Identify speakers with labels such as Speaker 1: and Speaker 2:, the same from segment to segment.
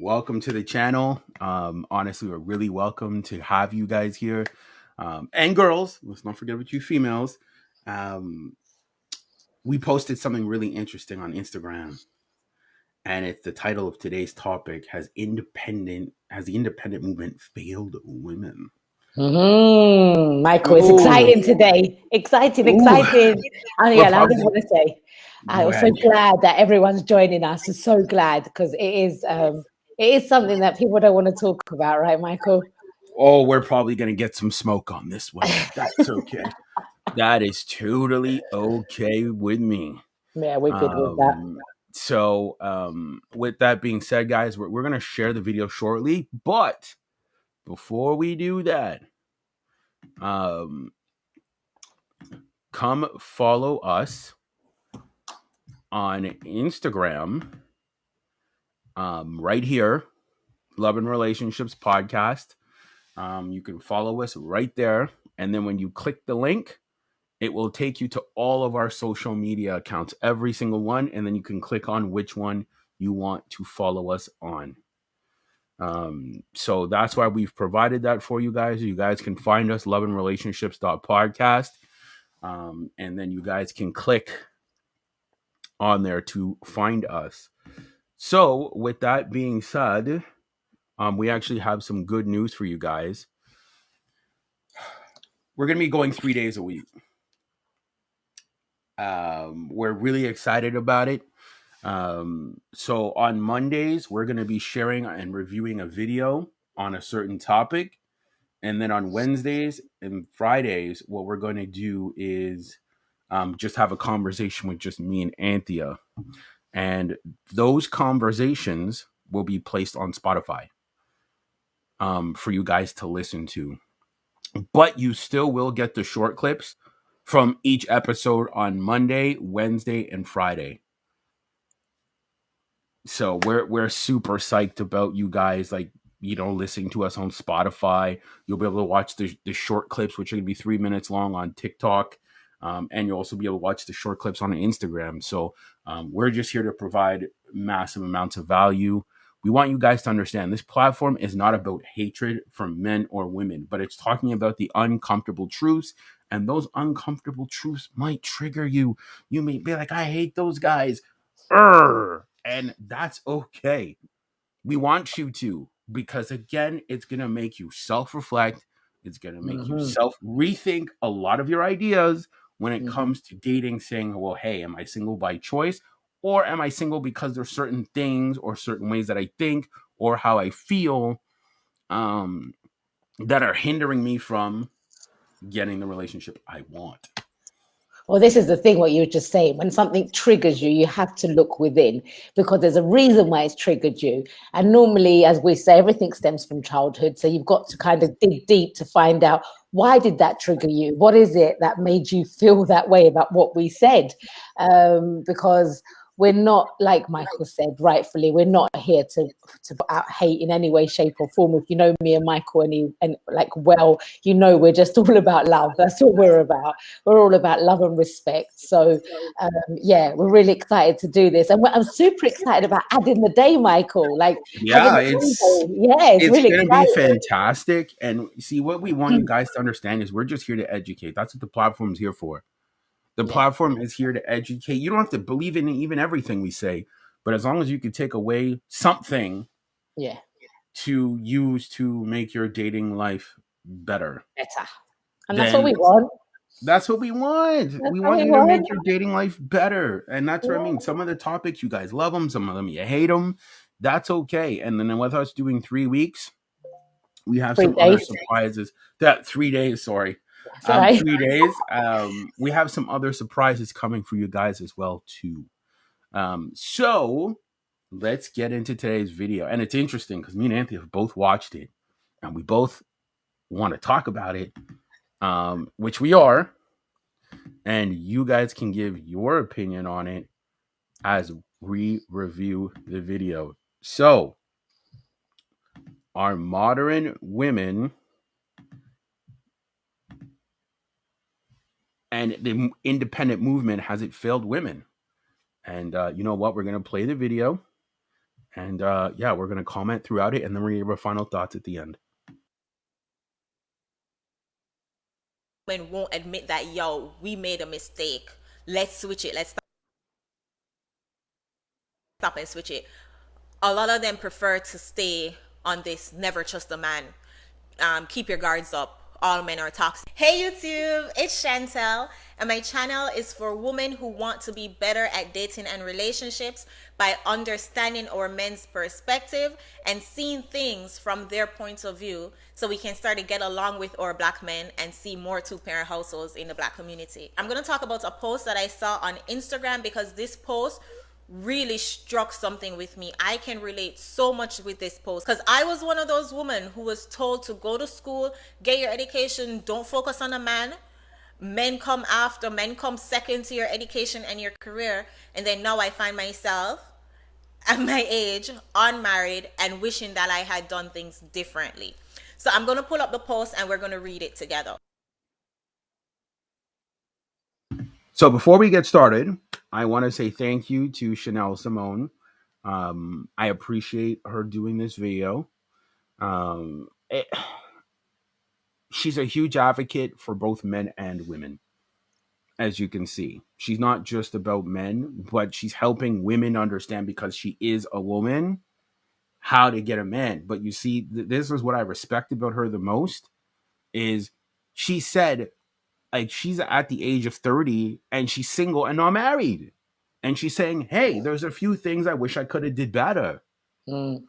Speaker 1: welcome to the channel. Honestly, we're really welcome to have you guys here. And girls, let's not forget about you females. Um, we posted something really interesting on Instagram, and it's the title of today's topic: Has the independent movement failed women?
Speaker 2: Michael, it's
Speaker 1: Ooh,
Speaker 2: exciting today. Exciting,
Speaker 1: ooh.
Speaker 2: exciting. And
Speaker 1: We're
Speaker 2: yeah, and I
Speaker 1: probably
Speaker 2: just want to say,
Speaker 1: go
Speaker 2: I'm so
Speaker 1: ahead.
Speaker 2: glad that everyone's joining us. I'm so glad because it is something that people don't want to talk about, right, Michael?
Speaker 1: Oh, we're probably gonna get some smoke on this one, but that's okay. That is totally okay with me.
Speaker 2: Yeah, we're good with that.
Speaker 1: With that being said, guys, we're going to share the video shortly. But before we do that, um, come follow us on Instagram right here, Love and Relationships Podcast. You can follow us right there. And then when you click the link, it will take you to all of our social media accounts, every single one. And then you can click on which one you want to follow us on. So that's why we've provided that for you guys. You guys can find us loveandrelationships.podcast. And then you guys can click on there to find us. So with that being said, we actually have some good news for you guys. We're going to be going 3 days a week. We're really excited about it. So on Mondays, we're going to be sharing and reviewing a video on a certain topic. And then on Wednesdays and Fridays, what we're going to do is just have a conversation with just me and Anthea. And those conversations will be placed on Spotify for you guys to listen to. But you still will get the short clips from each episode on Monday, Wednesday, and Friday. So we're super psyched about you guys listening to us on Spotify. You'll be able to watch the short clips, which are going to be 3 minutes long on TikTok. And you'll also be able to watch the short clips on Instagram. So we're just here to provide massive amounts of value. We want you guys to understand this platform is not about hatred from men or women, but it's talking about the uncomfortable truths. And those uncomfortable truths might trigger you. You may be like, I hate those guys. And that's okay. We want you to, because again, it's going to make you self reflect. It's going to make you
Speaker 2: Hmm.
Speaker 1: self rethink a lot of your ideas when it
Speaker 2: Hmm.
Speaker 1: comes to dating, saying, well, hey, am I single by choice? Or am I single because there's certain things or certain ways that I think or how I feel um, that are hindering me from getting the relationship I want?
Speaker 2: Well, this is the thing, what you were just saying. When something triggers you, you have to look within because there's a reason why it's triggered you. And normally, as we say, everything stems from childhood. So you've got to kind of dig deep to find out, why did that trigger you? What is it that made you feel that way about what we said? Because we're not, like Michael said, rightfully, we're not here to put out hate in any way, shape, or form. If you know me and Michael and like, well, you know, we're just all about love. That's all we're about. We're all about love and respect. So, yeah, we're really excited to do this. And I'm super excited about adding the day, Michael, like having
Speaker 1: Yeah,
Speaker 2: a
Speaker 1: it's
Speaker 2: Monday. Yeah, it's
Speaker 1: it's
Speaker 2: really
Speaker 1: gonna be
Speaker 2: exciting.
Speaker 1: fantastic. And see, what we want you guys to understand is we're just here to educate. That's what the platform's here for. The
Speaker 2: Yeah,
Speaker 1: platform is here to educate. You don't have to believe in even everything we say, but as long as you can take away something
Speaker 2: yeah,
Speaker 1: to use to make your dating life better,
Speaker 2: better. And that's what
Speaker 1: then
Speaker 2: we want.
Speaker 1: that's what we want.
Speaker 2: That's
Speaker 1: We
Speaker 2: what
Speaker 1: want
Speaker 2: we
Speaker 1: you to make
Speaker 2: want.
Speaker 1: your dating life better. And that's what I mean.
Speaker 2: Yeah.
Speaker 1: Some of the topics, you guys love them, some of them you hate them. That's okay. And then with us doing 3 weeks, we have some other
Speaker 2: 3 days.
Speaker 1: surprises. That 3 days, sorry.
Speaker 2: That's all right.
Speaker 1: 3 days. We have some other surprises coming for you guys as well, too. So let's get into today's video. And it's interesting because me and Anthony have both watched it and we both want to talk about it, which we are. And you guys can give your opinion on it as we review the video. So, are modern women and the independent movement, has it failed women? And you know what? We're going to play the video And yeah, we're gonna comment throughout it, and then we're gonna give our final thoughts at the end.
Speaker 3: Women won't admit that, yo, we made a mistake. Let's switch it. Let's stop and switch it. A lot of them prefer to stay on this never trust a man. Keep your guards up. All men are toxic. Hey YouTube, it's Chantel, and my channel is for women who want to be better at dating and relationships by understanding our men's perspective and seeing things from their point of view so we can start to get along with our black men and see more two-parent households in the black community. I'm going to talk about a post that I saw on Instagram because this post really struck something with me. I can relate so much with this post because I was one of those women who was told to go to school, get your education, don't focus on a man. Men come after, men come second to your education and your career. And then now I find myself at my age, unmarried, and wishing that I had done things differently. So I'm going to pull up the post and we're going to read it together.
Speaker 1: So before we get started, I want to say thank you to Chanel Simone. I appreciate her doing this video. It, she's a huge advocate for both men and women, as you can see. She's not just about men, but she's helping women understand, because she is a woman, how to get a man. But you see, this is what I respect about her the most, is she said, like, she's at the age of 30 and she's single and not married. And she's saying, hey, there's a few things I wish I could have did better.
Speaker 2: Mm.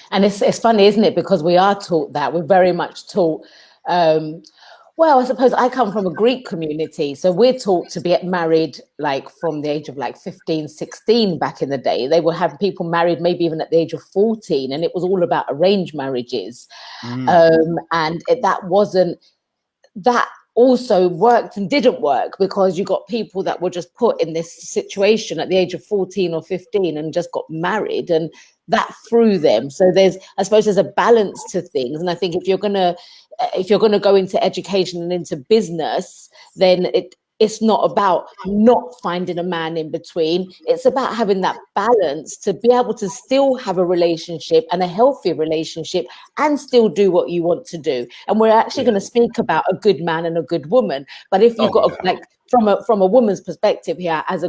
Speaker 2: And it's funny, isn't it? Because we are taught that. We're very much taught. Well, I suppose I come from a Greek community. So we're taught to get married like from the age of like 15, 16 back in the day. They would have people married maybe even at the age of 14. And it was all about arranged marriages.
Speaker 1: Mm,
Speaker 2: That wasn't, that also worked and didn't work because you got people that were just put in this situation at the age of 14 or 15 and just got married, and that threw them. So I suppose there's a balance to things. And I think if you're gonna go into education and into business, then it's not about not finding a man in between. It's about having that balance to be able to still have a relationship and a healthy relationship and still do what you want to do. And we're actually
Speaker 1: yeah.
Speaker 2: going to speak about a good man and a good woman. But if you've
Speaker 1: Oh,
Speaker 2: got
Speaker 1: yeah.
Speaker 2: like from a woman's perspective here, as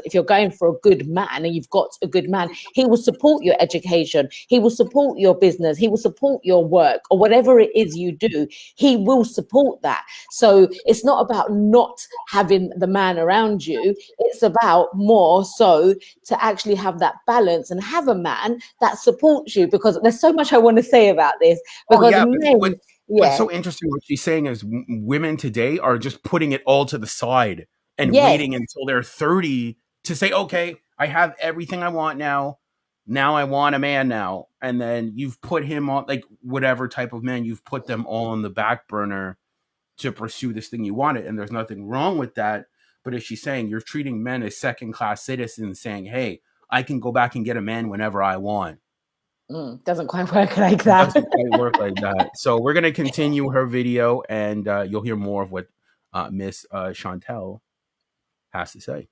Speaker 2: if you're going for a good man and you've got a good man, he will support your education, he will support your business, he will support your work, or whatever it is you do, he will support that. So it's not about not having the man around you, it's about more so to actually have that balance and have a man that supports you, because there's so much I want to say about this,
Speaker 1: Oh,
Speaker 2: because
Speaker 1: yeah. But
Speaker 2: men,
Speaker 1: what's
Speaker 2: yeah,
Speaker 1: so interesting, what she's saying is, women today are just putting it all to the side and
Speaker 2: yes.
Speaker 1: waiting until they're 30 to say, okay, I have everything I want now. Now I want a man now. And then you've put him on, like, whatever type of man, you've put them all on the back burner to pursue this thing you wanted. And there's nothing wrong with that. But as she's saying, you're treating men as second class citizens, saying, hey, I can go back and get a man whenever I want.
Speaker 2: Doesn't quite work like
Speaker 1: It
Speaker 2: that.
Speaker 1: doesn't quite work like that. So we're going to continue her video, and you'll hear more of what Miss Chantel has to say.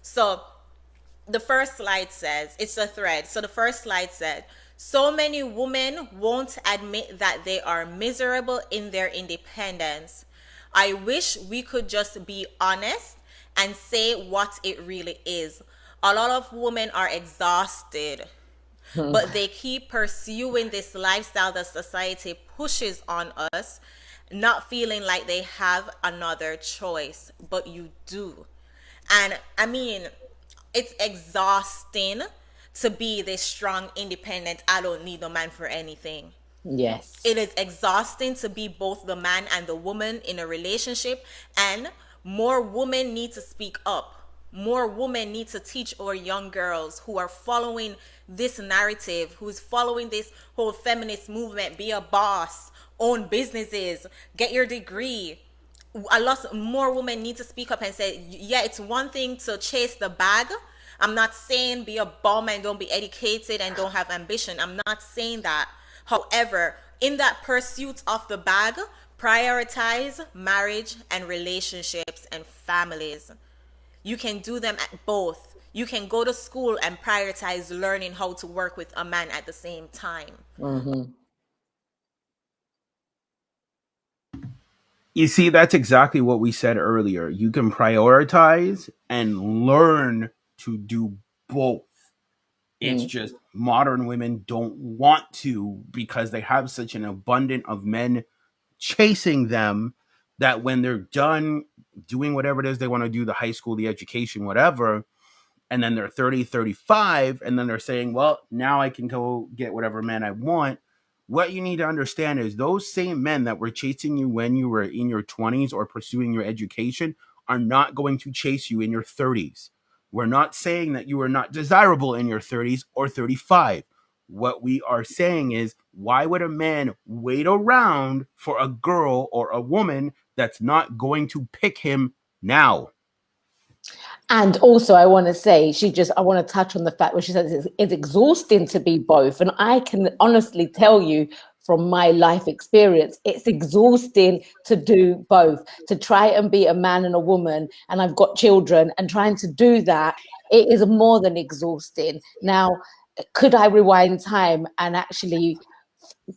Speaker 3: So the first slide says, it's a thread. So the first slide said, so many women won't admit that they are miserable in their independence. I wish we could just be honest and say what it really is. A lot of women are exhausted, but they keep pursuing this lifestyle that society pushes on us, not feeling like they have another choice, but you do. And I mean, it's exhausting to be this strong, independent, I don't need a man for anything.
Speaker 2: Yes.
Speaker 3: It is exhausting to be both the man and the woman in a relationship, and more women need to speak up. More women need to teach our young girls who are following this narrative, who's following this whole feminist movement, be a boss, own businesses, get your degree. A lot more women need to speak up and say, yeah, it's one thing to chase the bag. I'm not saying be a bum and don't be educated and don't have ambition. I'm not saying that. However, in that pursuit of the bag, prioritize marriage and relationships and families. You can do them at both. You can go to school and prioritize learning how to work with a man at the same time.
Speaker 2: Mm-hmm.
Speaker 1: You see, that's exactly what we said earlier. You can prioritize and learn to do both. It's
Speaker 2: Mm.
Speaker 1: just modern women don't want to because they have such an abundance of men chasing them that when they're done doing whatever it is they want to do, the high school, the education, whatever, and then they're 30, 35, and then they're saying, well, now I can go get whatever man I want. What you need to understand is those same men that were chasing you when you were in your 20s or pursuing your education are not going to chase you in your 30s. We're not saying that you are not desirable in your 30s or 35. What we are saying is, why would a man wait around for a girl or a woman that's not going to pick him now?
Speaker 2: And also, I want to say, I want to touch on the fact where she says it's exhausting to be both. And I can honestly tell you from my life experience, it's exhausting to do both, to try and be a man and a woman. And I've got children, and trying to do that, it is more than exhausting. Now, could I rewind time and actually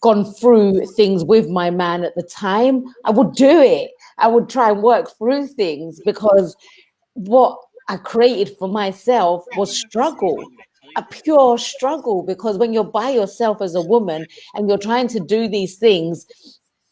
Speaker 2: gone through things with my man at the time? I would do it. I would try and work through things, because what I created for myself was struggle, a pure struggle. Because when you're by yourself as a woman and you're trying to do these things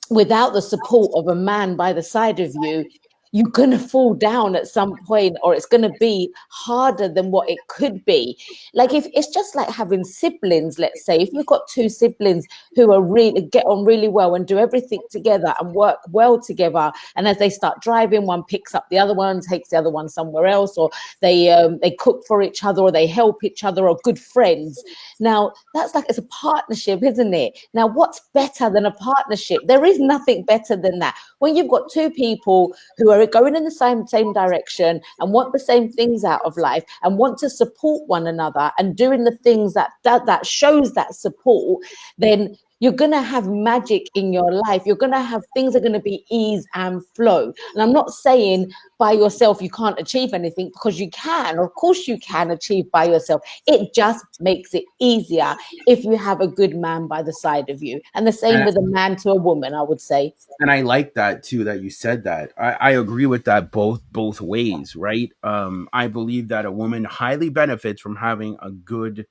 Speaker 2: without the support of a man by the side of you, you're going to fall down at some point, or it's going to be harder than what it could be. Like, if it's just like having siblings, let's say, if you've got two siblings who are really get on really well and do everything together and work well together, and as they start driving, one picks up the other one, takes the other one somewhere else, or they cook for each other, or they help each other, or good friends. Now, that's like, it's a partnership, isn't it? Now, what's better than a partnership? There is nothing better than that. When you've got two people who are going in the same direction and want the same things out of life and want to support one another and doing the things that shows that support, then you're going to have magic in your life. You're going to have things are going to be ease and flow. And I'm not saying by yourself you can't achieve anything, because you can. Of course you can achieve by yourself. It just makes it easier if you have a good man by the side of you. And the same
Speaker 1: And
Speaker 2: with a man to a woman, I would say.
Speaker 1: and I like that too, that you said that. I agree with that both ways, right? I believe that a woman highly benefits from having a good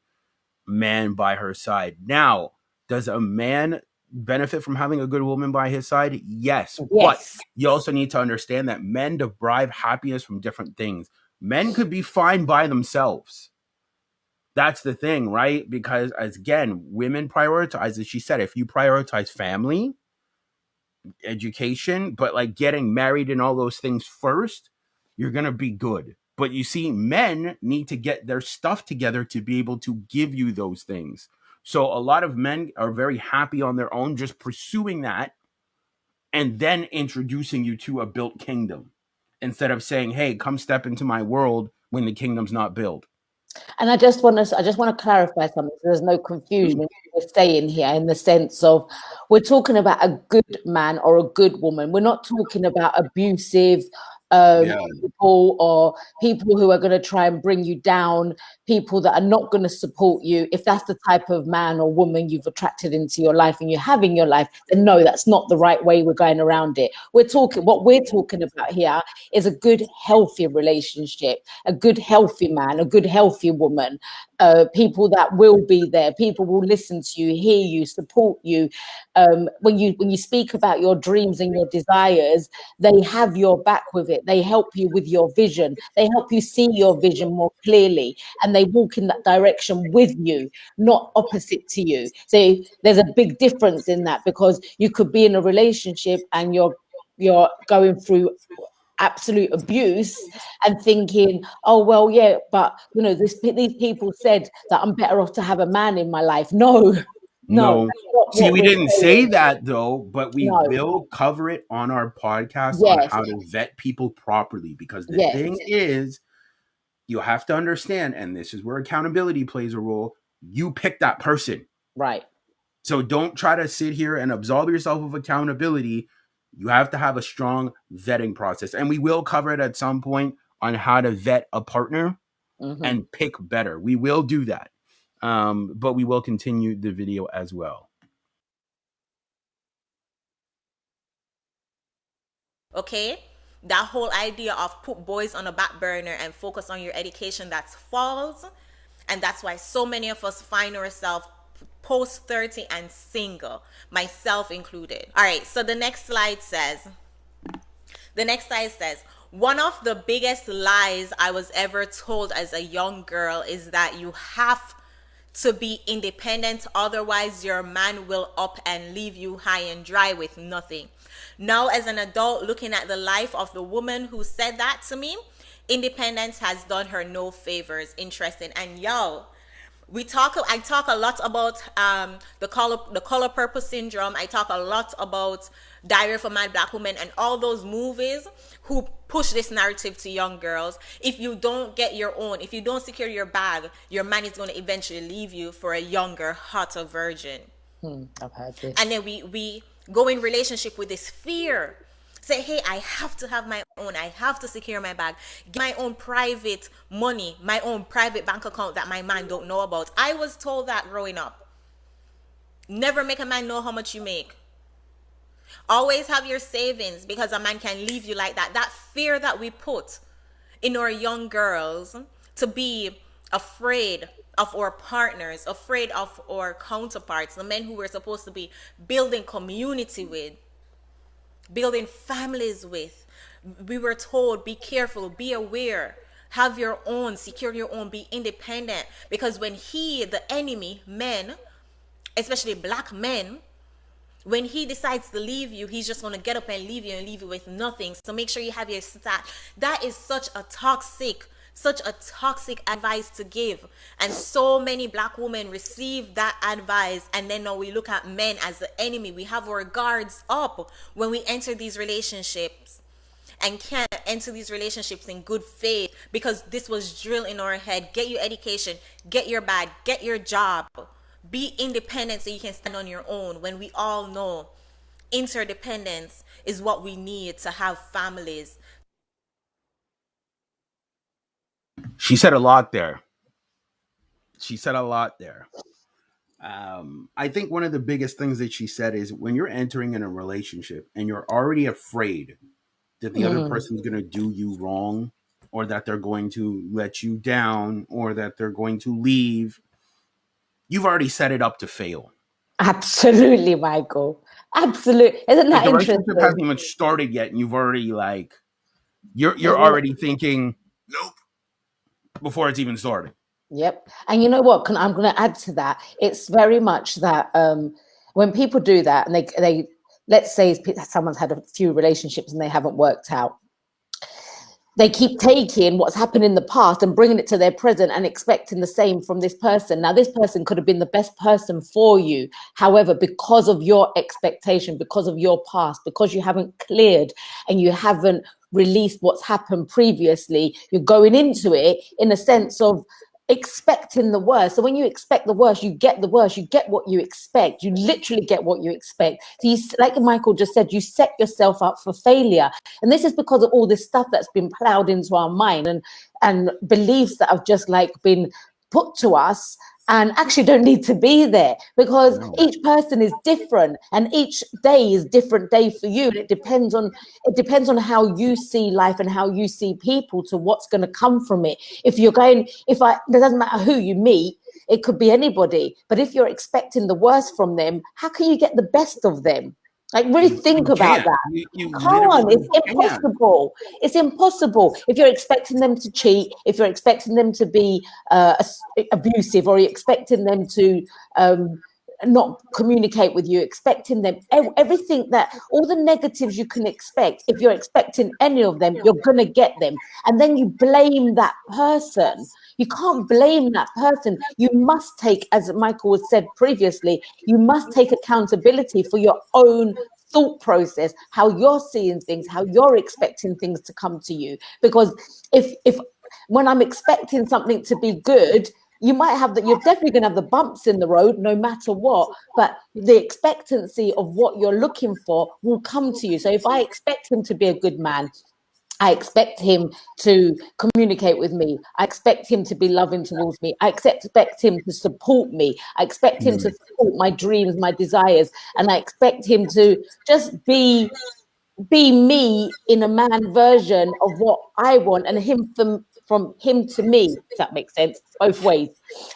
Speaker 1: man by her side. Now, does a man benefit from having a good woman by his side? Yes, but
Speaker 2: Yes.
Speaker 1: you also need to understand that men derive happiness from different things. Men could be fine by themselves. That's the thing, right? Because, as again, women prioritize, as she said, if you prioritize family, education, but like getting married and all those things first, you're going to be good. But you see, men need to get their stuff together to be able to give you those things. So a lot of men are very happy on their own, just pursuing that and then introducing you to a built kingdom instead of saying, hey, come step into my world when the kingdom's not built.
Speaker 2: And I just want to clarify something, so there's no confusion in what we're saying here, in the sense of, we're talking about a good man or a good woman. We're not talking about abusive
Speaker 1: Yeah.
Speaker 2: people, or people who are going to try and bring you down, people that are not going to support you. If that's the type of man or woman you've attracted into your life and you have in your life, then no, that's not the right way we're going around it. What we're talking about here is a good, healthy relationship, a good, healthy man, a good, healthy woman, people that will be there, people will listen to you, hear you, support you. When you speak about your dreams and your desires, they have your back with it. They help you with your vision. They help you see your vision more clearly, and they walk in that direction with you, not opposite to you. So there's a big difference in that, because you could be in a relationship and you're going through absolute abuse and thinking, oh well, yeah, but these people said that I'm better off to have a man in my life. No, no,
Speaker 1: No.
Speaker 2: that's not
Speaker 1: See,
Speaker 2: what
Speaker 1: we
Speaker 2: we're
Speaker 1: didn't say
Speaker 2: saying.
Speaker 1: that though, but we
Speaker 2: No.
Speaker 1: will cover it on our podcast on
Speaker 2: Yes.
Speaker 1: how to vet people properly. Because the
Speaker 2: Yes.
Speaker 1: thing is, you have to understand, and this is where accountability plays a role. You pick that person.
Speaker 2: Right.
Speaker 1: So don't try to sit here and absolve yourself of accountability. You have to have a strong vetting process. And we will cover it at some point on how to vet a partner and pick better. We will do that. But we will continue the video as well.
Speaker 3: Okay? That whole idea of put boys on a back burner and focus on your education, that's false. And that's why so many of us find ourselves post 30 and single, myself included. All right, so the next slide says, one of the biggest lies I was ever told as a young girl is that you have to be independent, otherwise your man will up and leave you high and dry with nothing. Now, as an adult, looking at the life of the woman who said that to me, independence has done her no favors. Interesting. And yo, I talk a lot about the color purple syndrome. I talk a lot about Diary of a Mad Black Woman and all those movies who push this narrative to young girls. If you don't get your own, if you don't secure your bag, your man is going to eventually leave you for a younger, hotter virgin.
Speaker 2: I've heard this.
Speaker 3: And then we go in relationship with this fear. Say, hey, I have to have my own. I have to secure my bag. Get my own private money, my own private bank account that my man don't know about. I was told that growing up. Never make a man know how much you make. Always have your savings, because a man can leave you like that. That fear that we put in our young girls to be afraid of our partners, afraid of our counterparts, the men who we're supposed to be building community with, building families with. We were told, be careful, be aware, have your own, secure your own, be independent. Because when the enemy, men, especially black men, when he decides to leave you, he's just going to get up and leave you with nothing. So make sure you have your stat. That is such a toxic advice to give. And so many black women receive that advice, and then now we look at men as the enemy. We have our guards up when we enter these relationships, and can't enter these relationships in good faith, because this was drilled in our head. Get your education, get your bag, get your job, be independent so you can stand on your own, when we all know interdependence is what we need to have families.
Speaker 1: She said a lot there. I think one of the biggest things that she said is, when you're entering in a relationship and you're already afraid that the other person's going to do you wrong, or that they're going to let you down, or that they're going to leave, you've already set it up to fail.
Speaker 2: Absolutely, Michael. Absolutely. Isn't that
Speaker 1: The
Speaker 2: interesting?
Speaker 1: relationship hasn't even started yet, and you've already you're already thinking nope before it's even started.
Speaker 2: Yep. And you know what? I'm going to add to that. It's very much that when people do that, and they let's say someone's had a few relationships and they haven't worked out, they keep taking what's happened in the past and bringing it to their present and expecting the same from this person. Now, this person could have been the best person for you. However, because of your expectation, because of your past, because you haven't cleared and you haven't released what's happened previously, you're going into it in a sense of expecting the worst. So when you expect the worst, you get the worst. You get what you expect. You literally get what you expect. So like Michael just said, you set yourself up for failure. And this is because of all this stuff that's been plowed into our mind, and beliefs that have just like been put to us and actually don't need to be there, because each person is different and each day is different day for you. It depends on how you see life and how you see people to what's going to come from it. It doesn't matter who you meet, it could be anybody, but if you're expecting the worst from them, how can you get the best of them? Like, really think about that.
Speaker 1: You
Speaker 2: Come on, it's impossible. It's impossible. If you're expecting them to cheat, if you're expecting them to be abusive, or you're expecting them to not communicate with you, expecting them everything, that all the negatives you can expect, if you're expecting any of them, you're gonna get them. And then you blame that person. You can't blame that person. You must take, as Michael has said previously, you must take accountability for your own thought process, how you're seeing things, how you're expecting things to come to you. Because if when I'm expecting something to be good, you might have that. You're definitely going to have the bumps in the road, no matter what. But the expectancy of what you're looking for will come to you. So if I expect him to be a good man, I expect him to communicate with me. I expect him to be loving towards me. I expect him to support me. I expect him to support my dreams, my desires, and I expect him to just be me in a man version of what I want, and him from him to me, if that makes sense, both ways.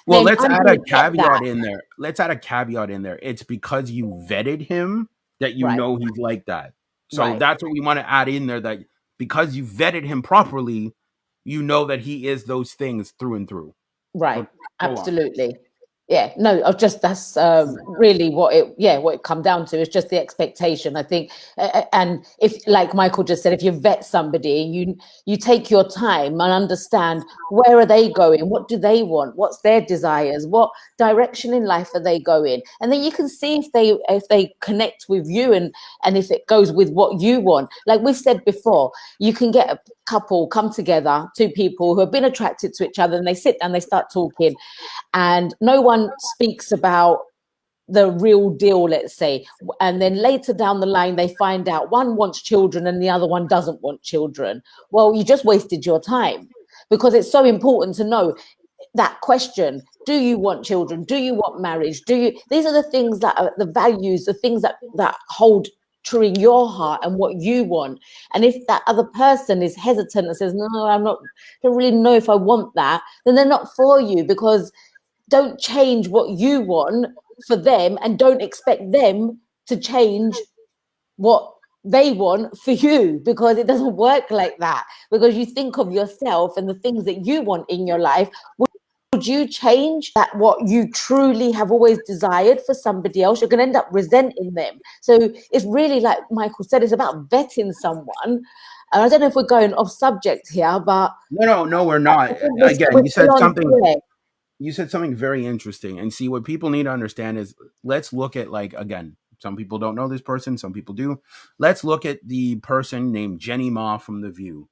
Speaker 1: Well,
Speaker 2: Then
Speaker 1: let's
Speaker 2: I'm
Speaker 1: add
Speaker 2: going
Speaker 1: a
Speaker 2: to get that.
Speaker 1: caveat in there. Let's add a caveat in there. It's because you vetted him that you
Speaker 2: Right,
Speaker 1: know he's like that. So
Speaker 2: right,
Speaker 1: that's what we want to add in there, that because you vetted him properly, you know that he is those things through and through.
Speaker 2: right.
Speaker 1: But go on.
Speaker 2: Absolutely. Yeah, no, I've just that's really what it come down to. It's just the expectation, I think. And if, like Michael just said, if you vet somebody, you take your time and understand where are they going, what do they want, what's their desires, what direction in life are they going, and then you can see if they connect with you, and if it goes with what you want. Like we've said before, you can get a couple come together, two people who have been attracted to each other, and they sit down, they start talking, and no one speaks about the real deal, let's say. And then later down the line, they find out one wants children and the other one doesn't want children. Well, you just wasted your time, because it's so important to know that question. Do you want children? Do you want marriage? These are the things that are the values, the things that hold true in your heart and what you want. And if that other person is hesitant and says, no, don't really know if I want that, then they're not for you. Because don't change what you want for them, and don't expect them to change what they want for you, because it doesn't work like that. Because you think of yourself and the things that you want in your life. Would you change that, what you truly have always desired, for somebody else? You're going to end up resenting them. So it's really, like Michael said, it's about vetting someone. And I don't know if we're going off subject here, but
Speaker 1: No, we're not.
Speaker 2: I think
Speaker 1: Again,
Speaker 2: we're still on. Yeah,
Speaker 1: you said something very interesting. And see, what people need to understand is, let's look at, like, again, some people don't know this person, some people do. Let's look at the person named Jenny Ma from The View.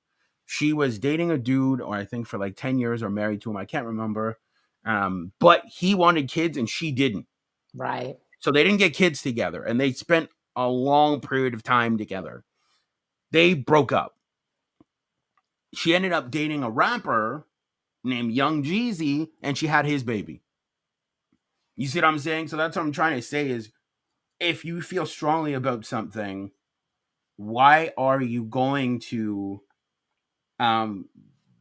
Speaker 1: She was dating a dude, or I think for like 10 years, or married to him. I can't remember. But he wanted kids and she didn't.
Speaker 2: right.
Speaker 1: So they didn't get kids together, and they spent a long period of time together. They broke up. She ended up dating a rapper named Young Jeezy, and she had his baby. You see what I'm saying? So that's what I'm trying to say is, if you feel strongly about something, why are you going to um,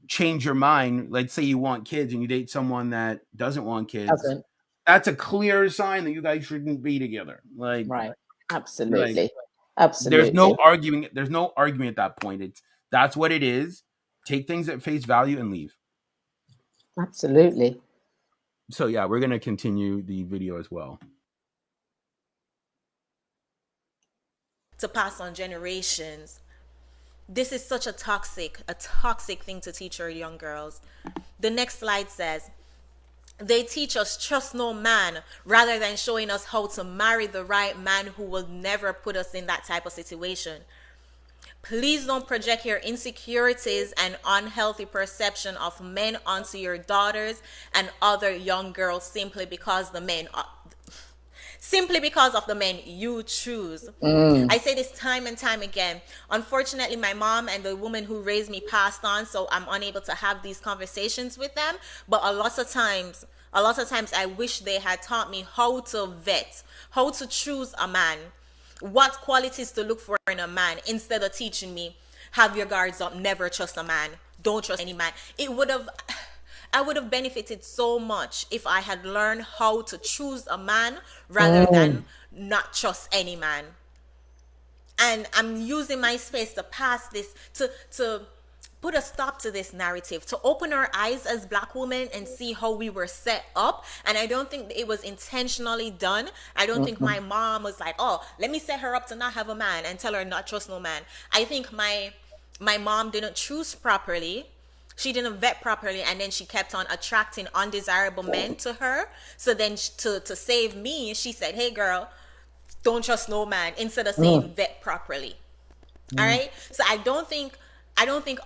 Speaker 1: change your mind? Let's say you want kids and you date someone that doesn't want kids.
Speaker 2: Doesn't.
Speaker 1: That's a clear sign that you guys shouldn't be together.
Speaker 2: Right.
Speaker 1: Like
Speaker 2: Absolutely.
Speaker 1: there's no
Speaker 2: Absolutely.
Speaker 1: arguing. There's no argument at that point. That's what it is. Take things at face value and leave.
Speaker 2: Absolutely.
Speaker 1: So yeah, we're gonna continue the video as well.
Speaker 3: To pass on generations. This is such a toxic thing to teach our young girls. The next slide says, they teach us trust no man rather than showing us how to marry the right man who will never put us in that type of situation. Please don't project your insecurities and unhealthy perception of men onto your daughters and other young girls simply because of the men you choose. I say this time and time again. Unfortunately, my mom and the woman who raised me passed on, so I'm unable to have these conversations with them. But a lot of times I wish they had taught me how to vet, how to choose a man, what qualities to look for in a man, instead of teaching me, have your guards up, never trust a man, don't trust any man. I would have benefited so much if I had learned how to choose a man rather than not trust any man. And I'm using my space to pass this, to put a stop to this narrative, to open our eyes as Black women and see how we were set up. And I don't think it was intentionally done. I don't think my mom was like, oh, let me set her up to not have a man and tell her not trust no man. I think my mom didn't choose properly. She didn't vet properly, and then she kept on attracting undesirable men to her. So then to save me, she said, hey girl, don't trust no man, instead of saying vet properly. All right. So I don't think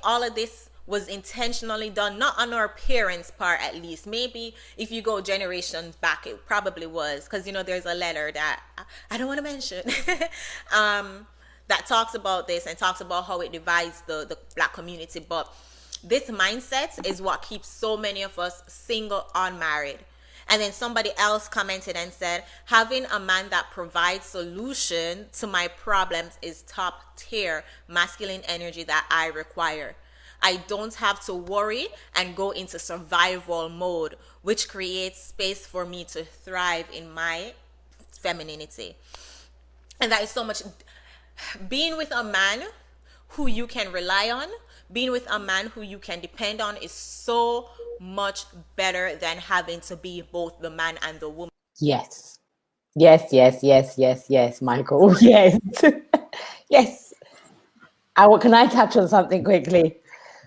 Speaker 3: all of this was intentionally done, not on our parents' part at least. Maybe if you go generations back, it probably was, because there's a letter that I don't want to mention. that talks about this and talks about how it divides the black community. But this mindset is what keeps so many of us single, unmarried. And then somebody else commented and said, having a man that provides solution to my problems is top tier masculine energy that I require. I don't have to worry and go into survival mode, which creates space for me to thrive in my femininity. And that is so much. Being with a man who you can rely on, being with a man who you can depend on is so much better than having to be both the man and the woman.
Speaker 2: Yes. Yes, yes, yes, yes, yes, Michael. Yes. Yes. Can I touch on something quickly?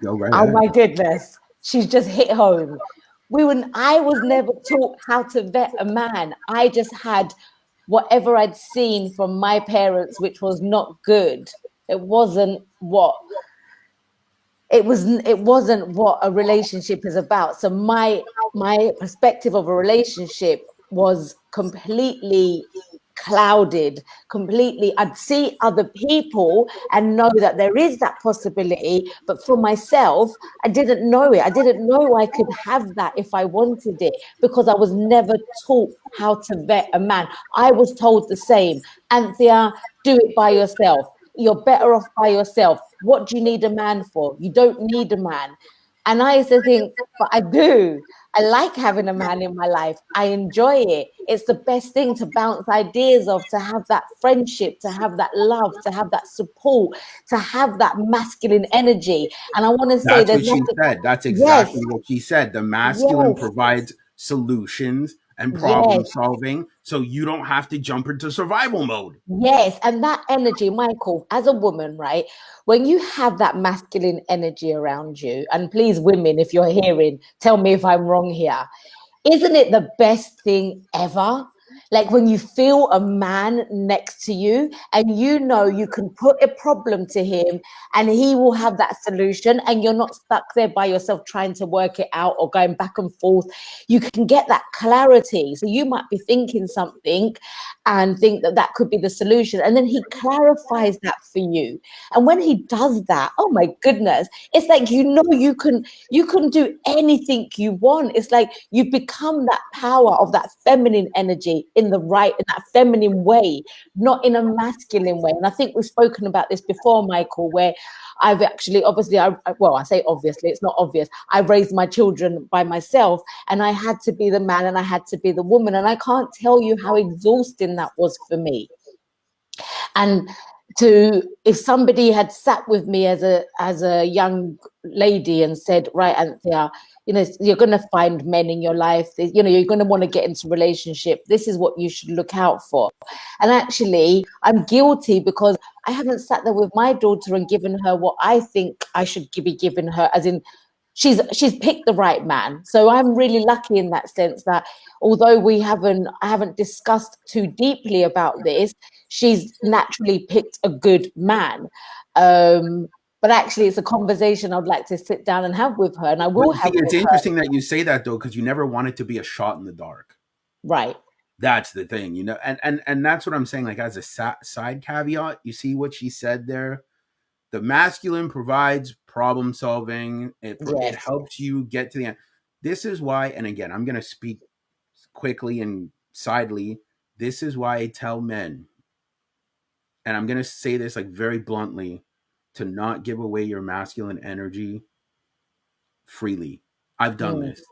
Speaker 1: Go right
Speaker 2: Oh
Speaker 1: ahead.
Speaker 2: my goodness. She's just hit home. I was never taught how to vet a man. I just had whatever I'd seen from my parents, which was not good. It wasn't what it wasn't what a relationship is about. So my perspective of a relationship was completely clouded. Completely, I'd see other people and know that there is that possibility, but for myself, I didn't know it. I didn't know I could have that if I wanted it, because I was never taught how to vet a man. I was told the same: Anthea, do it by yourself. You're better off by yourself. What do you need a man for? You don't need a man. And I used to think, but I do. I like having a man in my life. I enjoy it. It's the best thing to bounce ideas off, to have that friendship, to have that love, to have that support, to have that masculine energy. And I want to say
Speaker 1: That's
Speaker 2: there's
Speaker 1: what she
Speaker 2: nothing.
Speaker 1: said. That's
Speaker 2: Yes,
Speaker 1: exactly what she said. The masculine
Speaker 2: yes,
Speaker 1: provides solutions and problem
Speaker 2: yes.
Speaker 1: solving, so you don't have to jump into survival mode.
Speaker 2: Yes, and that energy, Michael, as a woman, right? When you have that masculine energy around you, and please, women, if you're hearing, tell me if I'm wrong here. Isn't it the best thing ever? Like when you feel a man next to you and you know you can put a problem to him and he will have that solution, and you're not stuck there by yourself trying to work it out or going back and forth. You can get that clarity. So you might be thinking something and think that that could be the solution, and then he clarifies that for you. And when he does that, oh my goodness, it's like you can do anything you want. It's like you become that power of that feminine energy in that feminine way, not in a masculine way. And I think we've spoken about this before, Michael, where I've actually, obviously, I say obviously, it's not obvious. I raised my children by myself, and I had to be the man and I had to be the woman. And I can't tell you how exhausting that was for me. And if somebody had sat with me as a young lady and said, right, Anthea, you're going to find men in your life, you're going to want to get into a relationship, this is what you should look out for. And actually I'm guilty, because I haven't sat there with my daughter and given her what I think I should be giving her, as in she's picked the right man. So I'm really lucky in that sense, that although I haven't discussed too deeply about this, she's naturally picked a good man. But actually, it's a conversation I'd like to sit down and have with her, and I
Speaker 1: But
Speaker 2: will
Speaker 1: you see,
Speaker 2: have
Speaker 1: it's
Speaker 2: with her.
Speaker 1: interesting that you say that though, because you never wanted to be a shot in the dark.
Speaker 2: Right.
Speaker 1: That's the thing, and that's what I'm saying. Like as a side caveat, you see what she said there. The masculine provides problem solving. It
Speaker 2: Yes.
Speaker 1: helps you get to the end. This is why, and again, I'm going to speak quickly and sidely. This is why I tell men, and I'm going to say this like very bluntly, to not give away your masculine energy freely. I've done
Speaker 2: Mm,
Speaker 1: this.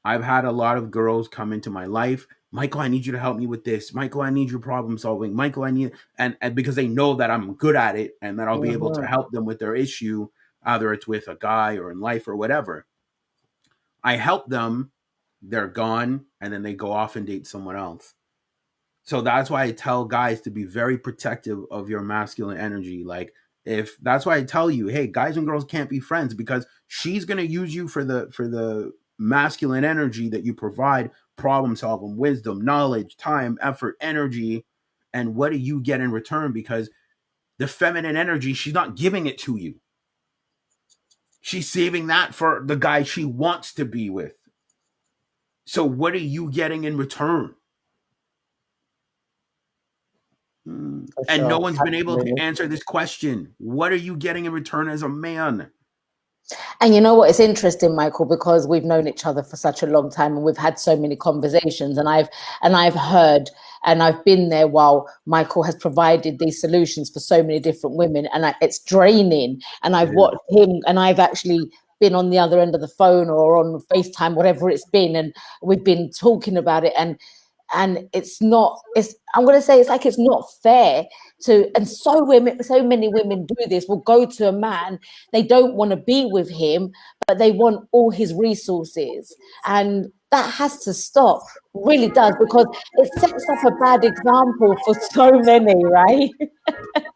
Speaker 1: I've had a lot of girls come into my life. Michael, I need you to help me with this. Michael, I need your problem solving. Michael, I need, and because they know that I'm good at it and that I'll be able to
Speaker 2: mhm.
Speaker 1: help them with their issue, either it's with a guy or in life or whatever. I help them, they're gone, and then they go off and date someone else. So that's why I tell guys to be very protective of your masculine energy. Like, if that's why I tell you, hey, guys and girls can't be friends, because she's gonna use you for the masculine energy that you provide, problem solving, wisdom, knowledge, time, effort, energy. And what do you get in return? Because the feminine energy, she's not giving it to you. She's saving that for the guy she wants to be with. So what are you getting in return?
Speaker 2: For
Speaker 1: And no
Speaker 2: sure.
Speaker 1: one's been able to
Speaker 2: Absolutely.
Speaker 1: answer this question. What are you getting in return as a man?
Speaker 2: And you know what? It's interesting, Michael, because we've known each other for such a long time and we've had so many conversations, and I've heard and I've been there while Michael has provided these solutions for so many different women, and it's draining. And
Speaker 1: It
Speaker 2: I've
Speaker 1: is.
Speaker 2: watched him, and I've actually been on the other end of the phone or on FaceTime, whatever it's been, and we've been talking about it, and it's not, it's, I'm going to say, it's like it's not fair to, and so many women do this, will go to a man, they don't want to be with him, but they want all his resources, and that has to stop, really does, because it sets up a bad example for so many, right?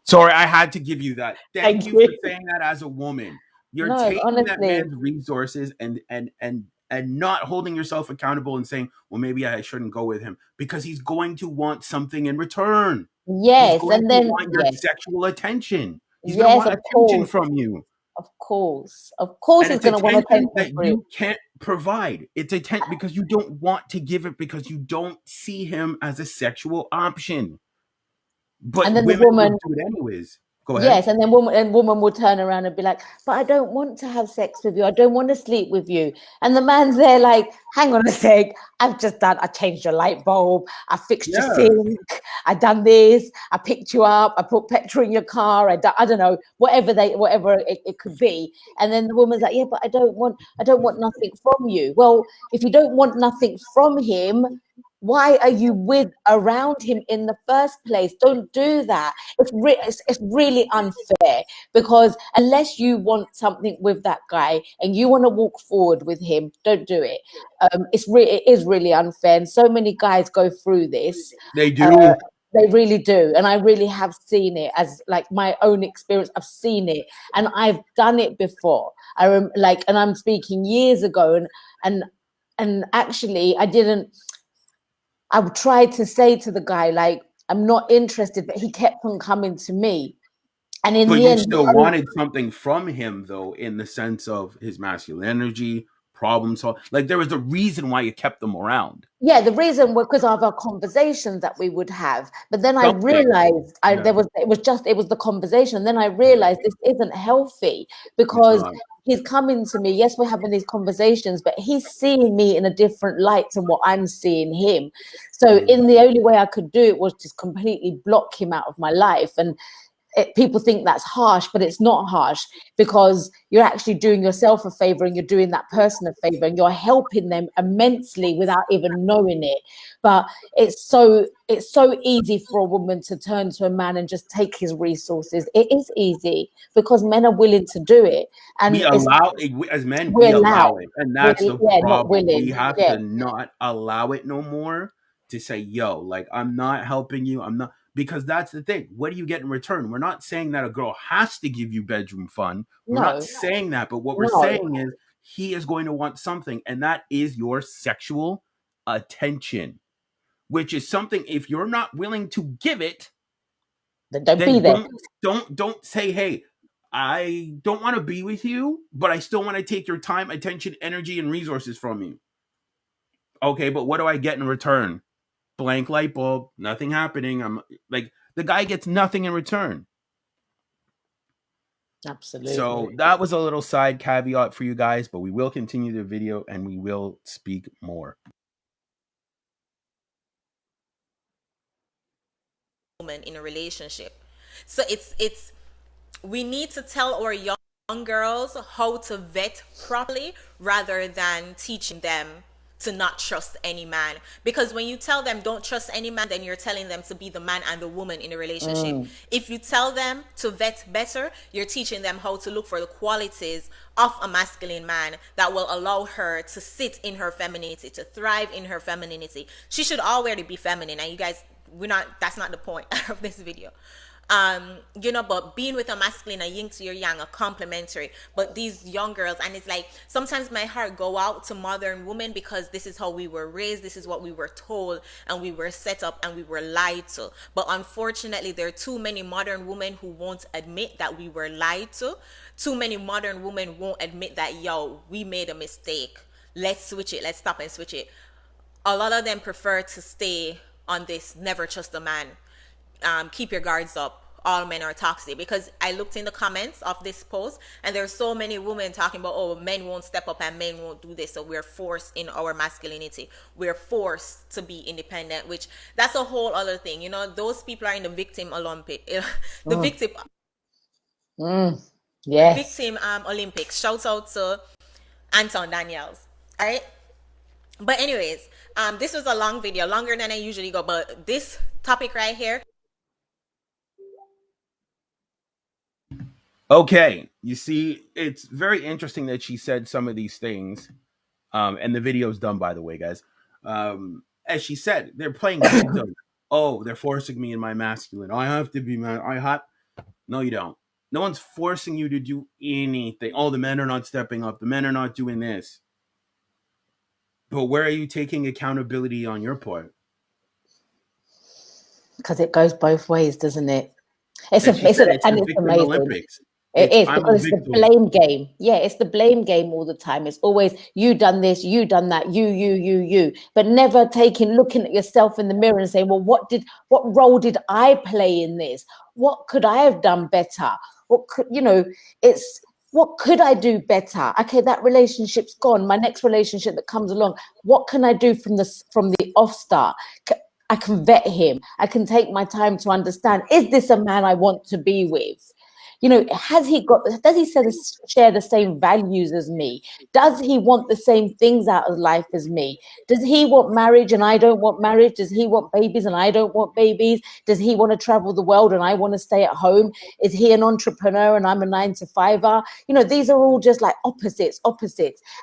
Speaker 1: Sorry, I had to give you that. Thank
Speaker 2: Thank
Speaker 1: you for
Speaker 2: you.
Speaker 1: saying that as a woman. You're
Speaker 2: No,
Speaker 1: taking that
Speaker 2: honestly,
Speaker 1: man's resources and not holding yourself accountable and saying, well, maybe I shouldn't go with him because he's going to want something in return. He's
Speaker 2: yes,
Speaker 1: going
Speaker 2: and
Speaker 1: to
Speaker 2: then
Speaker 1: want your
Speaker 2: yes,
Speaker 1: sexual attention. He's going to
Speaker 2: yes,
Speaker 1: want attention from you.
Speaker 2: of course,
Speaker 1: And
Speaker 2: he's
Speaker 1: it's
Speaker 2: going to want
Speaker 1: attention
Speaker 2: attention
Speaker 1: that
Speaker 2: for it.
Speaker 1: you can't provide. It's attention because you don't want to give it because you don't see him as a sexual option.
Speaker 2: And
Speaker 1: But
Speaker 2: then the
Speaker 1: women will
Speaker 2: woman,
Speaker 1: do it anyways. Go ahead.
Speaker 2: yes, and then woman will turn around and be like, "But I don't want to have sex with you. I don't want to sleep with you." And the man's there like, "Hang on a sec. I changed your light bulb. I fixed your
Speaker 1: Yeah.
Speaker 2: sink. I done this. I picked you up. I put petrol in your car. I don't know, whatever it could be." And then the woman's like, "Yeah, but I don't want nothing from you." Well, if you don't want nothing from him, why are you with around him in the first place? Don't do that. It's really unfair, because unless you want something with that guy and you want to walk forward with him, don't do it. It is really unfair, and so many guys go through this.
Speaker 1: They
Speaker 2: Uh,
Speaker 1: do.
Speaker 2: they really do, and I really have seen it as like my own experience. I've seen it, and I've done it before. And I'm speaking years ago, and and actually, I would try to say to the guy, like, I'm not interested, but he kept on coming to me. And in
Speaker 1: But
Speaker 2: the
Speaker 1: you
Speaker 2: end,
Speaker 1: still wanted something from him, though, in the sense of his masculine energy, problem solving. Like there was a reason why you kept them around.
Speaker 2: yeah, the reason was because of our conversations that we would have. But then I
Speaker 1: Something.
Speaker 2: realized
Speaker 1: Yeah.
Speaker 2: it was the conversation. And then I realized this isn't healthy,
Speaker 1: It's
Speaker 2: because
Speaker 1: not.
Speaker 2: he's coming to me. Yes, we're having these conversations, but he's seeing me in a different light to what I'm seeing him. So
Speaker 1: Mm.
Speaker 2: in the only way I could do it was just completely block him out of my life. And people think that's harsh, but it's not harsh, because you're actually doing yourself a favor and you're doing that person a favor and you're helping them immensely without even knowing it. But it's so easy for a woman to turn to a man and just take his resources. It is easy because men are willing to do it,
Speaker 1: We
Speaker 2: and it's
Speaker 1: allow it, as men, we
Speaker 2: we're loud.
Speaker 1: allow it. And
Speaker 2: We're,
Speaker 1: that's the
Speaker 2: yeah, not
Speaker 1: problem. We
Speaker 2: willing.
Speaker 1: have
Speaker 2: Yeah,
Speaker 1: to not allow it no more to say, yo, like, I'm not helping you. I'm not, because that's the thing. What do you get in return? We're not saying that a girl has to give you bedroom fun. We're not
Speaker 2: no,
Speaker 1: saying that. But what we're
Speaker 2: no.
Speaker 1: saying is he is going to want something, and that is your sexual attention, which is something, if you're not willing to give it,
Speaker 2: Then don't be
Speaker 1: then
Speaker 2: there.
Speaker 1: don't say, hey, I don't want to be with you, but I still want to take your time, attention, energy, and resources from you. Okay, but what do I get in return? Blank light bulb, nothing happening. I'm like, the guy gets nothing in return.
Speaker 2: Absolutely.
Speaker 1: So that was a little side caveat for you guys, but we will continue the video and we will speak more.
Speaker 3: Woman in a relationship. So it's we need to tell our young girls how to vet properly rather than teaching them to not trust any man. Because when you tell them don't trust any man, then you're telling them to be the man and the woman in a relationship.
Speaker 2: Mm.
Speaker 3: If you tell them to vet better, you're teaching them how to look for the qualities of a masculine man that will allow her to sit in her femininity, to thrive in her femininity. She should already be feminine, and you guys, we're not, that's not the point of this video. But being with a masculine, a yin to your yang, a complementary. But these young girls, and it's like sometimes my heart go out to modern women, because this is how we were raised, this is what we were told, and we were set up and we were lied to. But unfortunately, there are too many modern women who won't admit that we were lied to. Too many modern women won't admit that, yo, we made a mistake. Let's switch it. Let's stop and switch it. A lot of them prefer to stay on this never trust a man. keep your guards up. All men are toxic, because I looked in the comments of this post and there's so many women talking about, oh, men won't step up and men won't do this, so we're forced in our masculinity, we're forced to be independent, which that's a whole other thing. You know, those people are in the victim Olympic, the
Speaker 2: Mm, yes.
Speaker 3: victim Olympics. Shouts out to Anton Daniels. All right. But anyways, this was a long video, longer than I usually go, but this topic right here.
Speaker 1: Okay, you see, it's very interesting that she said some of these things, and the video's done, by the way, guys. As she said, they're playing victim. Oh, they're forcing me in my masculine. I have to be man. I have. No, you don't. No one's forcing you to do anything. Oh, the men are not stepping up. The men are not doing this. But where are you taking accountability on your part?
Speaker 2: Because it goes both ways, doesn't it?
Speaker 1: As she said, it's
Speaker 2: And
Speaker 1: the
Speaker 2: it's
Speaker 1: victim
Speaker 2: amazing.
Speaker 1: Olympics.
Speaker 2: It is,
Speaker 1: I'm a
Speaker 2: because it's the
Speaker 1: victim.
Speaker 2: blame game. Yeah, it's the blame game all the time. It's always you done this, you done that, you, but never looking at yourself in the mirror and saying, well, what role did I play in this? What could I have done better? What could I do better? Okay, that relationship's gone. My next relationship that comes along, what can I do from the off start? I can vet him. I can take my time to understand, is this a man I want to be with? Does he share the same values as me? Does he want the same things out of life as me? Does he want marriage and I don't want marriage? Does he want babies and I don't want babies? Does he want to travel the world and I want to stay at home? Is he an entrepreneur and I'm a 9-to-5er? These are all just like opposites.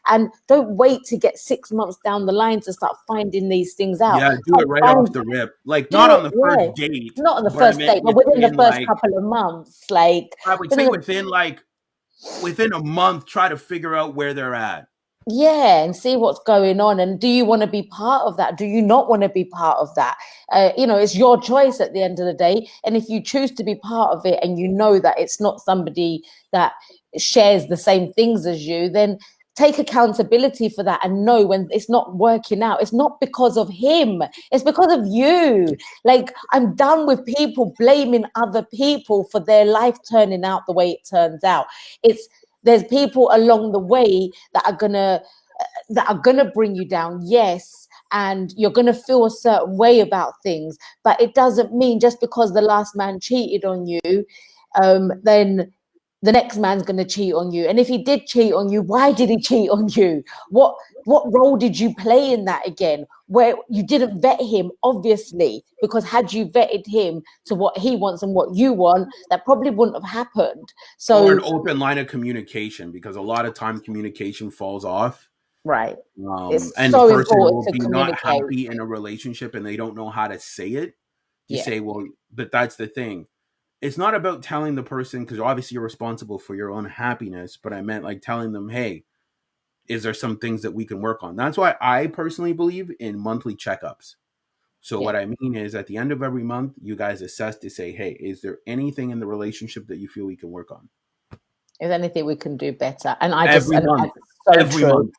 Speaker 2: And don't wait to get 6 months down the line to start finding these things out.
Speaker 1: Yeah, do it right off the rip. Like,
Speaker 2: Do
Speaker 1: not on
Speaker 2: it,
Speaker 1: the
Speaker 2: yeah.
Speaker 1: first date,
Speaker 2: Not on the
Speaker 1: but I
Speaker 2: first
Speaker 1: meant
Speaker 2: date, but within the
Speaker 1: within
Speaker 2: first
Speaker 1: like,
Speaker 2: couple of months. Like,
Speaker 1: I would say within a month, try to figure out where they're at.
Speaker 2: yeah, and see what's going on. And do you want to be part of that? Do you not want to be part of that? It's your choice at the end of the day. And if you choose to be part of it and you know that it's not somebody that shares the same things as you, then take accountability for that and know when it's not working out. It's not because of him, it's because of you. Like, I'm done with people blaming other people for their life turning out the way it turns out. There's people along the way that are gonna bring you down, yes, and you're gonna feel a certain way about things, but it doesn't mean just because the last man cheated on you, then the next man's going to cheat on you. And if he did cheat on you, why did he cheat on you? What role did you play in that again? Where you didn't vet him, obviously, because had you vetted him to what he wants and what you want, that probably wouldn't have happened.
Speaker 1: Or an
Speaker 2: So,
Speaker 1: open line of communication, because a lot of time communication falls off.
Speaker 2: right. It's
Speaker 1: And the
Speaker 2: so
Speaker 1: person
Speaker 2: important
Speaker 1: will
Speaker 2: to
Speaker 1: be not
Speaker 2: communicate.
Speaker 1: happy in a relationship and they don't know how to say it. You
Speaker 2: Yeah.
Speaker 1: say, well, but that's the thing. It's not about telling the person, because obviously you're responsible for your own happiness, but I meant like telling them, hey, is there some things that we can work on? That's why I personally believe in monthly checkups. So
Speaker 2: Yeah.
Speaker 1: what I mean is, at the end of every month, you guys assess to say, hey, is there anything in the relationship that you feel we can work on?
Speaker 2: Is anything we can do better? And
Speaker 1: Every month.
Speaker 2: so
Speaker 1: Every
Speaker 2: true.
Speaker 1: month.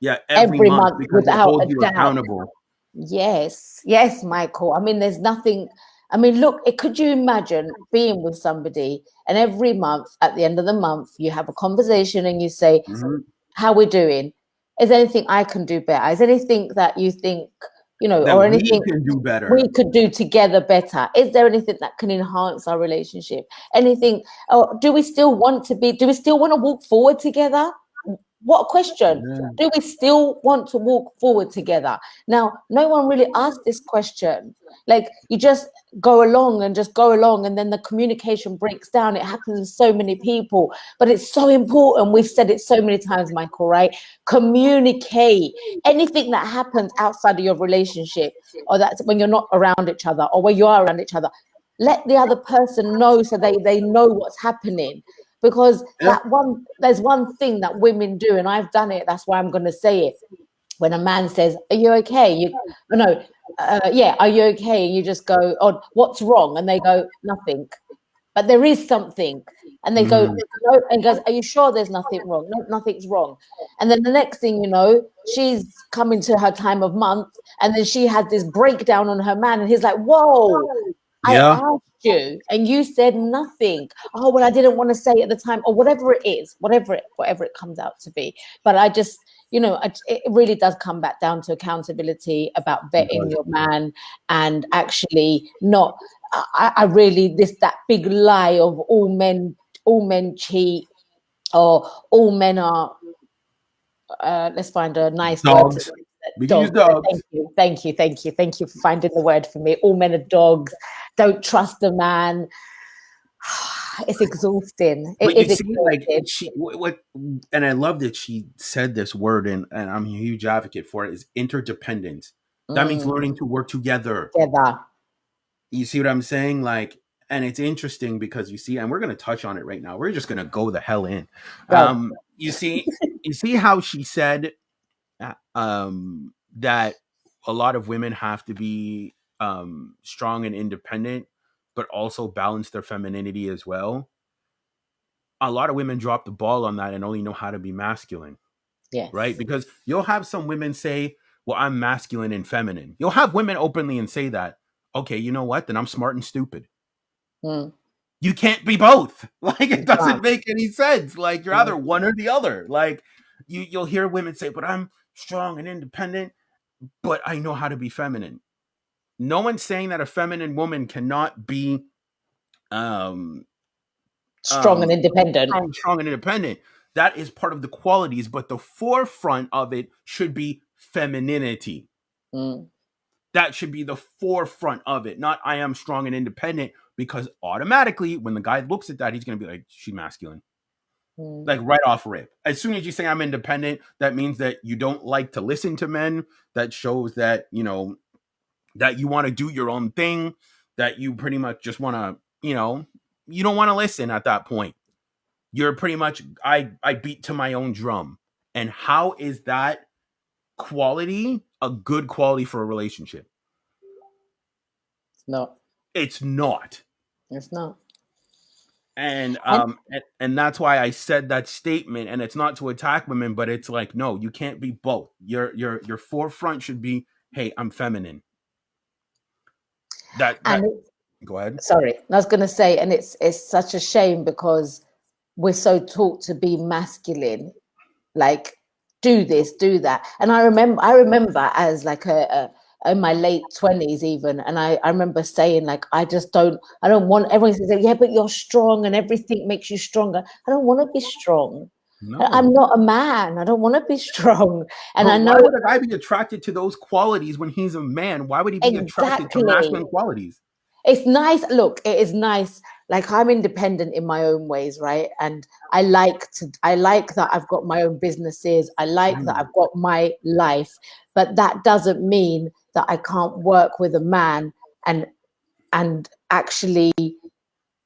Speaker 1: Yeah, every
Speaker 2: Every
Speaker 1: month,
Speaker 2: month,
Speaker 1: because it
Speaker 2: without a
Speaker 1: holds you
Speaker 2: doubt.
Speaker 1: accountable.
Speaker 2: Yes, Michael. I mean, there's nothing. I mean, look, could you imagine being with somebody and every month, at the end of the month, you have a conversation and you say,
Speaker 1: Mhm.
Speaker 2: how we're doing? Is there anything I can do better? Is there anything that you think,
Speaker 1: That
Speaker 2: or
Speaker 1: we
Speaker 2: anything
Speaker 1: can do
Speaker 2: we
Speaker 1: better.
Speaker 2: could do together better? Is there anything that can enhance our relationship? Anything? Or do we still want to walk forward together? What a question.
Speaker 1: Yeah.
Speaker 2: Do we still want to walk forward together? Now, no one really asked this question. Like, you just go along, and then the communication breaks down. It happens with so many people, but it's so important. We've said it so many times, Michael, right? Communicate. Anything that happens outside of your relationship, or that's when you're not around each other, or when you are around each other, let the other person know so they know what's happening. Because
Speaker 1: Yeah.
Speaker 2: there's one thing that women do, and I've done it. That's why I'm going to say it. When a man says, "Are you okay?" Yeah, are you okay? And you just go, "Oh, what's wrong?" And they go, "Nothing." But there is something, and they go,
Speaker 1: Mm.
Speaker 2: "No," and goes, "Are you sure there's nothing wrong?" No, nothing's wrong. And then the next thing you know, she's coming to her time of month, and then she had this breakdown on her man, and he's like, "Whoa." I
Speaker 1: Yeah.
Speaker 2: asked you and you said nothing. Oh, well, I didn't want to say at the time, or whatever it is, whatever it comes out to be. But I just, it really does come back down to accountability about
Speaker 1: It
Speaker 2: vetting
Speaker 1: does.
Speaker 2: your man and actually not. I really that big lie of all men cheat or all men are. Let's find a nice word to
Speaker 1: Dogs.
Speaker 2: say.
Speaker 1: We can use
Speaker 2: Dogs.
Speaker 1: dogs.
Speaker 2: Thank you for finding the word for me. All men are dogs. Don't trust a man. It's exhausting. It
Speaker 1: But you
Speaker 2: is
Speaker 1: see, like
Speaker 2: exhausting.
Speaker 1: what, and I love that she said this word, and I'm a huge advocate for it. Is interdependence. That means
Speaker 2: Mm,
Speaker 1: learning to work together.
Speaker 2: together.
Speaker 1: You see what I'm saying? Like, and it's interesting because you see, and we're gonna touch on it right now. We're just gonna go the hell in.
Speaker 2: Go.
Speaker 1: You see, you see how she said that a lot of women have to be strong and independent, but also balance their femininity as well. A lot of women drop the ball on that and only know how to be masculine, right?
Speaker 2: Yes.
Speaker 1: Because you'll have some women say, well, I'm masculine and feminine. You'll have women openly and say that. Okay, you know what? Then I'm smart and stupid.
Speaker 2: Mm,
Speaker 1: You can't be both. Like, it
Speaker 2: you
Speaker 1: doesn't
Speaker 2: can't.
Speaker 1: make any sense. Like, you're
Speaker 2: Mm.
Speaker 1: either one or the other. Like, you'll hear women say, but I'm strong and independent, but I know how to be feminine. No one's saying that a feminine woman cannot be um
Speaker 2: Strong and independent.
Speaker 1: strong and independent. That is part of the qualities, but the forefront of it should be femininity.
Speaker 2: Mm,
Speaker 1: That should be the forefront of it, not I am strong and independent, because automatically when the guy looks at that, he's going to be like, she masculine.
Speaker 2: mm.
Speaker 1: Like right off rip. As soon as you say I'm independent, that means that you don't like to listen to men. That shows that, that you want to do your own thing, that you pretty much just want to, you don't want to listen at that point. You're pretty much I beat to my own drum. And how is that quality a good quality for a relationship?
Speaker 2: It's not.
Speaker 1: It's not.
Speaker 2: It's not.
Speaker 1: And
Speaker 2: And
Speaker 1: that's why I said that statement, and it's not to attack women, but it's like, no, you can't be both. Your forefront should be, hey, I'm feminine. That
Speaker 2: and
Speaker 1: go ahead.
Speaker 2: sorry, I was going to say, and it's such a shame because we're so taught to be masculine, like do this, do that. And I remember as like in my late 20s even, and I remember saying like I don't want everyone to say yeah, but you're strong and everything makes you stronger. I don't want to be strong. I'm
Speaker 1: No.
Speaker 2: not a man. I don't want to be strong. And
Speaker 1: But
Speaker 2: I
Speaker 1: why
Speaker 2: know
Speaker 1: would a guy be attracted to those qualities when he's a man? Why would he be attracted to
Speaker 2: exactly.
Speaker 1: masculine qualities?
Speaker 2: It's nice. Look, it is nice. Like I'm independent in my own ways, right? And I like that I've got my own businesses. I like that
Speaker 1: Mm,
Speaker 2: I've got my life, but that doesn't mean that I can't work with a man and actually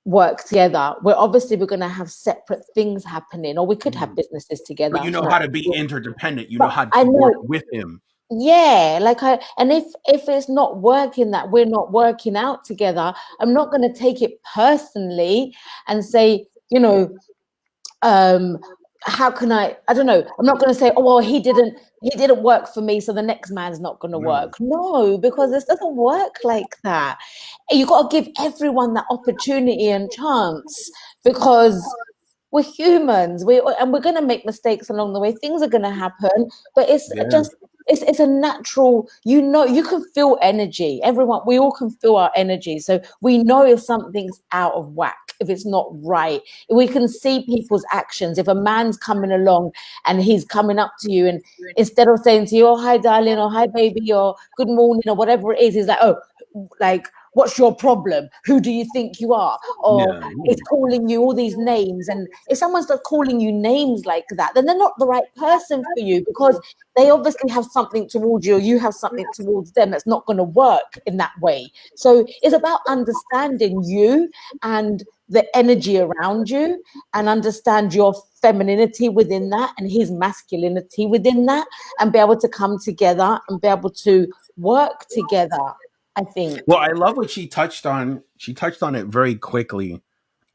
Speaker 2: work together. We're going to have separate things happening, or we could have
Speaker 1: mm.
Speaker 2: businesses
Speaker 1: But
Speaker 2: together.
Speaker 1: you
Speaker 2: It's
Speaker 1: know
Speaker 2: not.
Speaker 1: how to be interdependent. You know
Speaker 2: But
Speaker 1: how
Speaker 2: I
Speaker 1: to work
Speaker 2: know,
Speaker 1: with him.
Speaker 2: yeah, like and if it's not working, that we're not working out together, I'm not going to take it personally and say, um how can I don't know, I'm not going to say, oh well, he didn't work for me, so the next man's not going to
Speaker 1: No.
Speaker 2: work. No, because this doesn't work like that. You got to give everyone that opportunity and chance, because we're humans. We're going to make mistakes along the way. Things are going to happen, but it's
Speaker 1: Yeah.
Speaker 2: just it's a natural. You can feel energy. Everyone, we all can feel our energy, so we know if something's out of whack, if it's not right. We can see people's actions. If a man's coming along and he's coming up to you, and instead of saying to you, "Oh hi, darling," or "Hi, baby," or "Good morning," or whatever it is, he's like, "Oh, like." What's your problem? Who do you think you are? Or
Speaker 1: Yeah.
Speaker 2: is calling you all these names. And if someone starts calling you names like that, then they're not the right person for you, because they obviously have something towards you, or you have something towards them that's not going to work in that way. So it's about understanding you and the energy around you, and understand your femininity within that and his masculinity within that, and be able to come together and be able to work together, I think.
Speaker 1: Well, I love what she touched on. She touched on it very quickly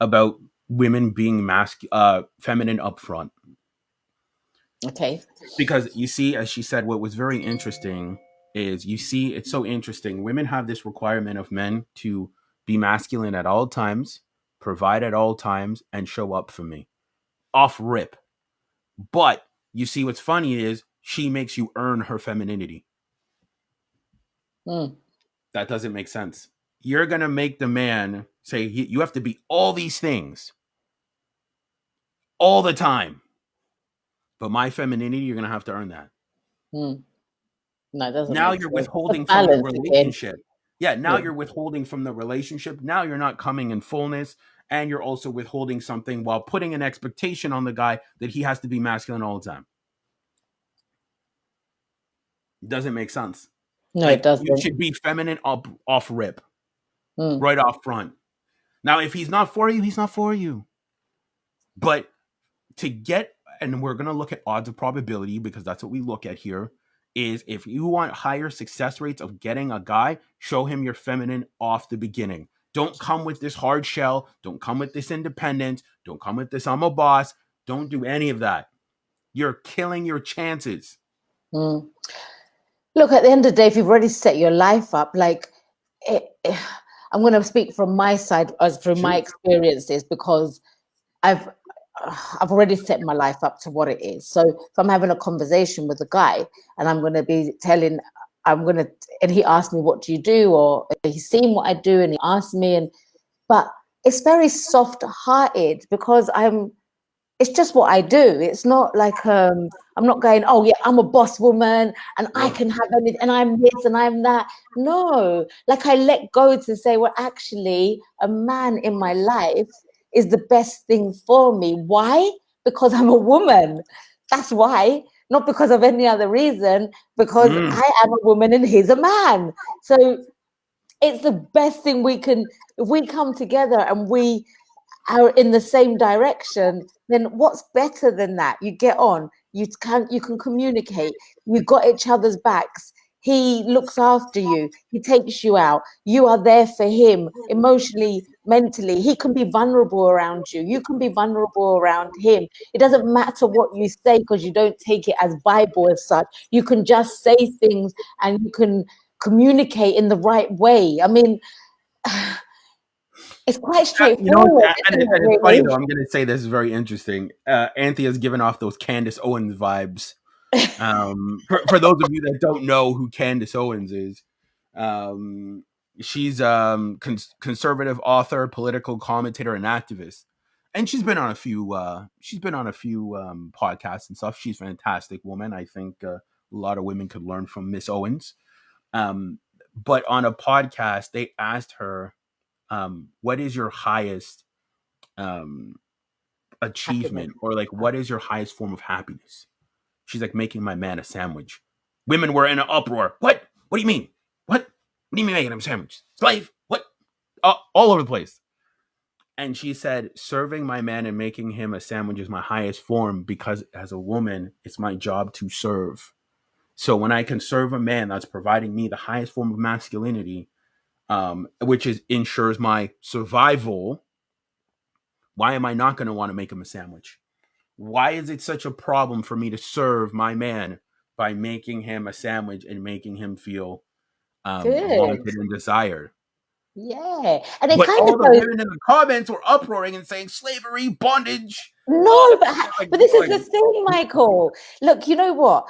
Speaker 1: about women being feminine upfront.
Speaker 2: Okay.
Speaker 1: Because you see, as she said, what was very interesting is, you see, it's so interesting. Women have this requirement of men to be masculine at all times, provide at all times, and show up for me. Off rip. But you see what's funny is she makes you earn her femininity. That doesn't make sense. You're going to make the man say, you have to be all these things all the time. But my femininity, you're going to have to earn that.
Speaker 2: No, it doesn't
Speaker 1: Now
Speaker 2: make
Speaker 1: you're
Speaker 2: sense.
Speaker 1: withholding
Speaker 2: The
Speaker 1: from the
Speaker 2: balance again.
Speaker 1: relationship. Yeah, now you're withholding from the relationship. Now you're not coming in fullness. And you're also withholding something while putting an expectation on the guy that he has to be masculine all the time. It doesn't make sense.
Speaker 2: No,
Speaker 1: Like,
Speaker 2: it doesn't.
Speaker 1: you should be feminine off rip. Right off front. Now, if he's not for you, he's not for you. But to get, and we're going to look at odds of probability because that's what we look at here, is if you want higher success rates of getting a guy, show him you're feminine off the beginning. Don't come with this hard shell. Don't come with this independence. Don't come with this I'm a boss. Don't do any of that. You're killing your chances.
Speaker 2: Look, at the end of the day, if you've already set your life up, like, I'm going to speak from my side as from my experiences, because I've already set my life up to what it is. So if I'm having a conversation with a guy and I'm going to be telling, and he asked me, what do you do? Or he's seen what I do and he asked me, but it's very soft hearted because it's just what I do. It's not like, I'm not going, oh yeah, I'm a boss woman and I can have anything and I'm this and I'm that. No, like I let go to say, well, actually a man in my life is the best thing for me. Why? Because I'm a woman. That's why. Not because of any other reason, because I am a woman and he's a man. So it's the best thing we can, if we come together and we are in the same direction, then what's better than that? You get on, you can communicate, you got each other's backs. He looks after you, he takes you out, you are there for him emotionally, mentally. He can be vulnerable around you, you can be vulnerable around him. It doesn't matter what you say because you don't take it as Bible as such. You can just say things and you can communicate in the right way. I mean, it's quite straightforward.
Speaker 1: And it's funny though. I'm going to say this is very interesting. Anthea's given off those Candace Owens vibes. For those of you that don't know who Candace Owens is, she's conservative author, political commentator, and activist, and she's been on a few podcasts and stuff. She's a fantastic woman. I think a lot of women could learn from Miss Owens. But on a podcast, they asked her, what is your highest achievement, or like what is your highest form of happiness? She's like, making my man a sandwich. Women were in an uproar. What do you mean? What do you mean making him a sandwich? Slave? What? All over the place. And she said, serving my man and making him a sandwich is my highest form, because as a woman, it's my job to serve. So when I can serve a man that's providing me the highest form of masculinity, which ensures my survival, why am I not going to want to make him a sandwich? Why is it such a problem for me to serve my man by making him a sandwich and making him feel wanted and desired?
Speaker 2: Yeah. And it
Speaker 1: But
Speaker 2: kind
Speaker 1: all
Speaker 2: of
Speaker 1: the
Speaker 2: goes,
Speaker 1: women in the comments were uproaring and saying slavery, bondage.
Speaker 2: no, but this is the thing, Michael. Look, you know what?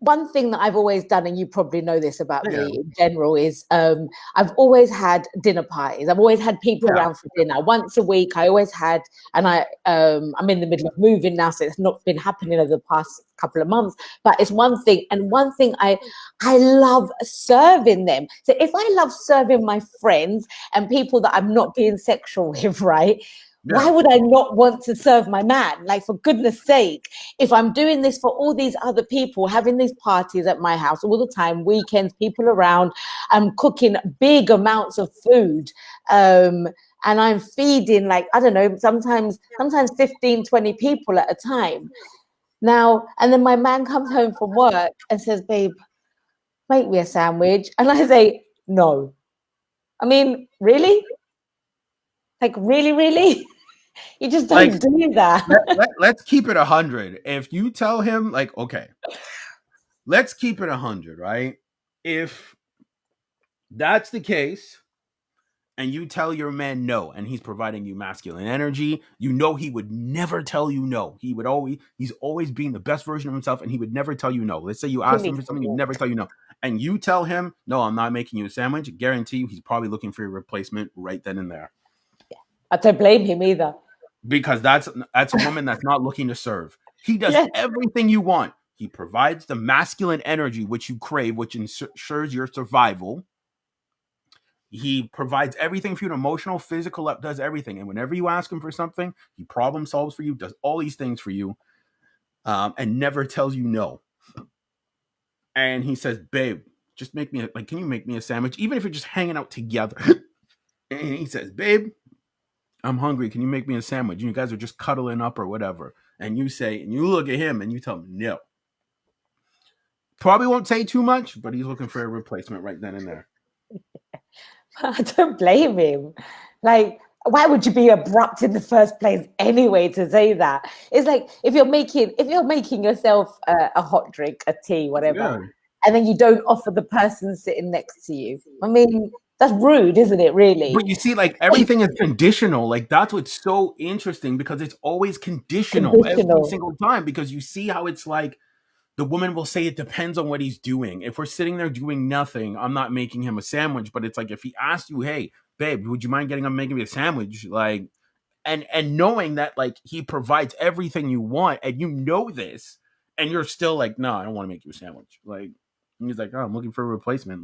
Speaker 2: One thing that I've always done, and you probably know this about me in general, is I've always had dinner parties. I've always had people around for dinner once a week. I always had, and I'm in the middle of moving now, so it's not been happening over the past couple of months. But it's one thing, and one thing I love serving them. So if I love serving my friends and people that I'm not being sexual with, right? Why would I not want to serve my man? Like, for goodness sake, if I'm doing this for all these other people, having these parties at my house all the time, weekends, people around, I'm cooking big amounts of food, and I'm feeding, like, I don't know, sometimes 15, 20 people at a time. Now, and then my man comes home from work and says, babe, make me a sandwich. And I say, no. I mean, really? Like, really? You just don't do that.
Speaker 1: Let's keep it 100. If you tell him, like, okay, let's keep it 100, right? If that's the case, and you tell your man no, and he's providing you masculine energy, you know he would never tell you no. He's always being the best version of himself, and he would never tell you no. Let's say you ask him for something, he'd never tell you no. And you tell him, no, I'm not making you a sandwich, I guarantee you he's probably looking for your replacement right then and there.
Speaker 2: I don't blame him either.
Speaker 1: Because that's a woman that's not looking to serve. He does everything you want. He provides the masculine energy which you crave, which ensures your survival. He provides everything for you, emotional, physical, does everything. And whenever you ask him for something, he problem solves for you, does all these things for you, and never tells you no. And he says, babe, just make me, can you make me a sandwich? Even if you're just hanging out together. And he says, babe, I'm hungry. Can you make me a sandwich? And you guys are just cuddling up or whatever. And you say, and you look at him and you tell him no. Probably won't say too much, but he's looking for a replacement right then and there.
Speaker 2: I don't blame him. Like, why would you be abrupt in the first place anyway to say that? It's like if you're making yourself a hot drink, a tea, whatever, and then you don't offer the person sitting next to you. I mean, that's rude, isn't it, really?
Speaker 1: But you see, everything is conditional. That's what's so interesting, because it's always conditional every single time, because you see how it's like the woman will say it depends on what he's doing. If we're sitting there doing nothing, I'm not making him a sandwich. But it's like if he asks you, hey, babe, would you mind making me a sandwich? And knowing that he provides everything you want, and you know this, and you're still like, no, I don't want to make you a sandwich. And he's like, oh, I'm looking for a replacement.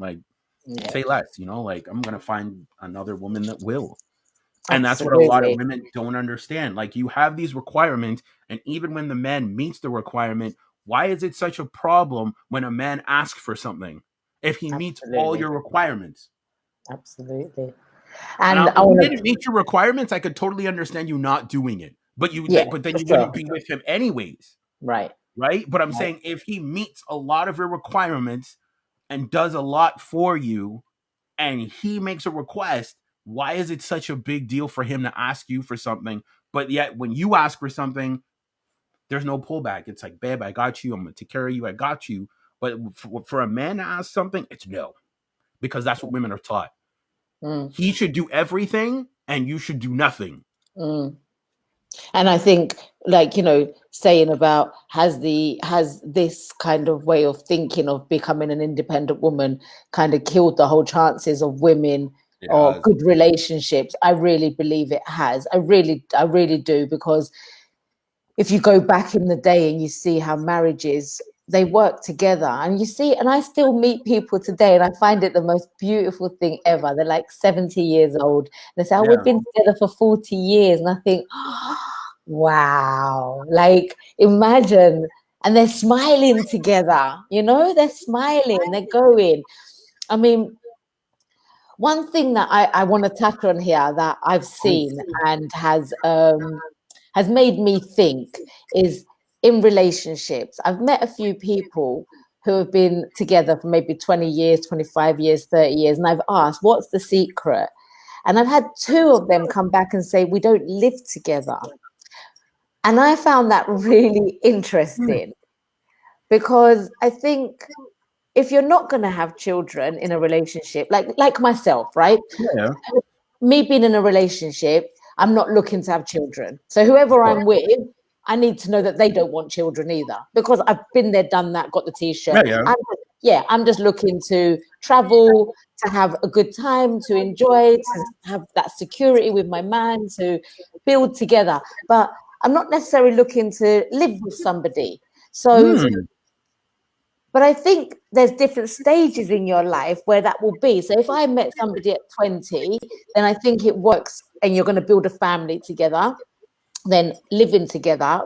Speaker 1: Say less, I'm gonna find another woman that will. And that's what a lot of women don't understand. You have these requirements, and even when the man meets the requirement, why is it such a problem when a man asks for something if he meets all your requirements?
Speaker 2: Absolutely.
Speaker 1: And if you didn't meet your requirements, I could totally understand you not doing it. But then you wouldn't be with him anyways.
Speaker 2: Right.
Speaker 1: But I'm saying if he meets a lot of your requirements and does a lot for you, and he makes a request, why is it such a big deal for him to ask you for something? But yet when you ask for something, there's no pullback. It's like, babe, I got you. I'm going to take care of you. I got you. But for a man to ask something, it's no. Because that's what women are taught. He should do everything and you should do nothing.
Speaker 2: And I think, saying about has this kind of way of thinking of becoming an independent woman kind of killed the whole chances of women or good relationships? I really believe it has. I really do, because if you go back in the day and you see how marriages, they work together, and I still meet people today, and I find it the most beautiful thing ever. They're like 70 years old. They say, we've been together for 40 years. And I think, wow, imagine. And they're smiling together, they're smiling, they're going. I mean, one thing that I want to tackle on here that I've seen and has made me think is in relationships. I've met a few people who have been together for maybe 20 years, 25 years, 30 years, and I've asked, what's the secret? And I've had two of them come back and say, we don't live together. And I found that really interesting, because I think if you're not going to have children in a relationship, like myself, right?
Speaker 1: Yeah.
Speaker 2: Me being in a relationship, I'm not looking to have children. So whoever I'm with, I need to know that they don't want children either, because I've been there, done that, got the T-shirt. I'm just looking to travel, to have a good time, to enjoy, to have that security with my man, to build together. But I'm not necessarily looking to live with somebody. So, but I think there's different stages in your life where that will be. So if I met somebody at 20, then I think it works, and you're going to build a family together. Then living together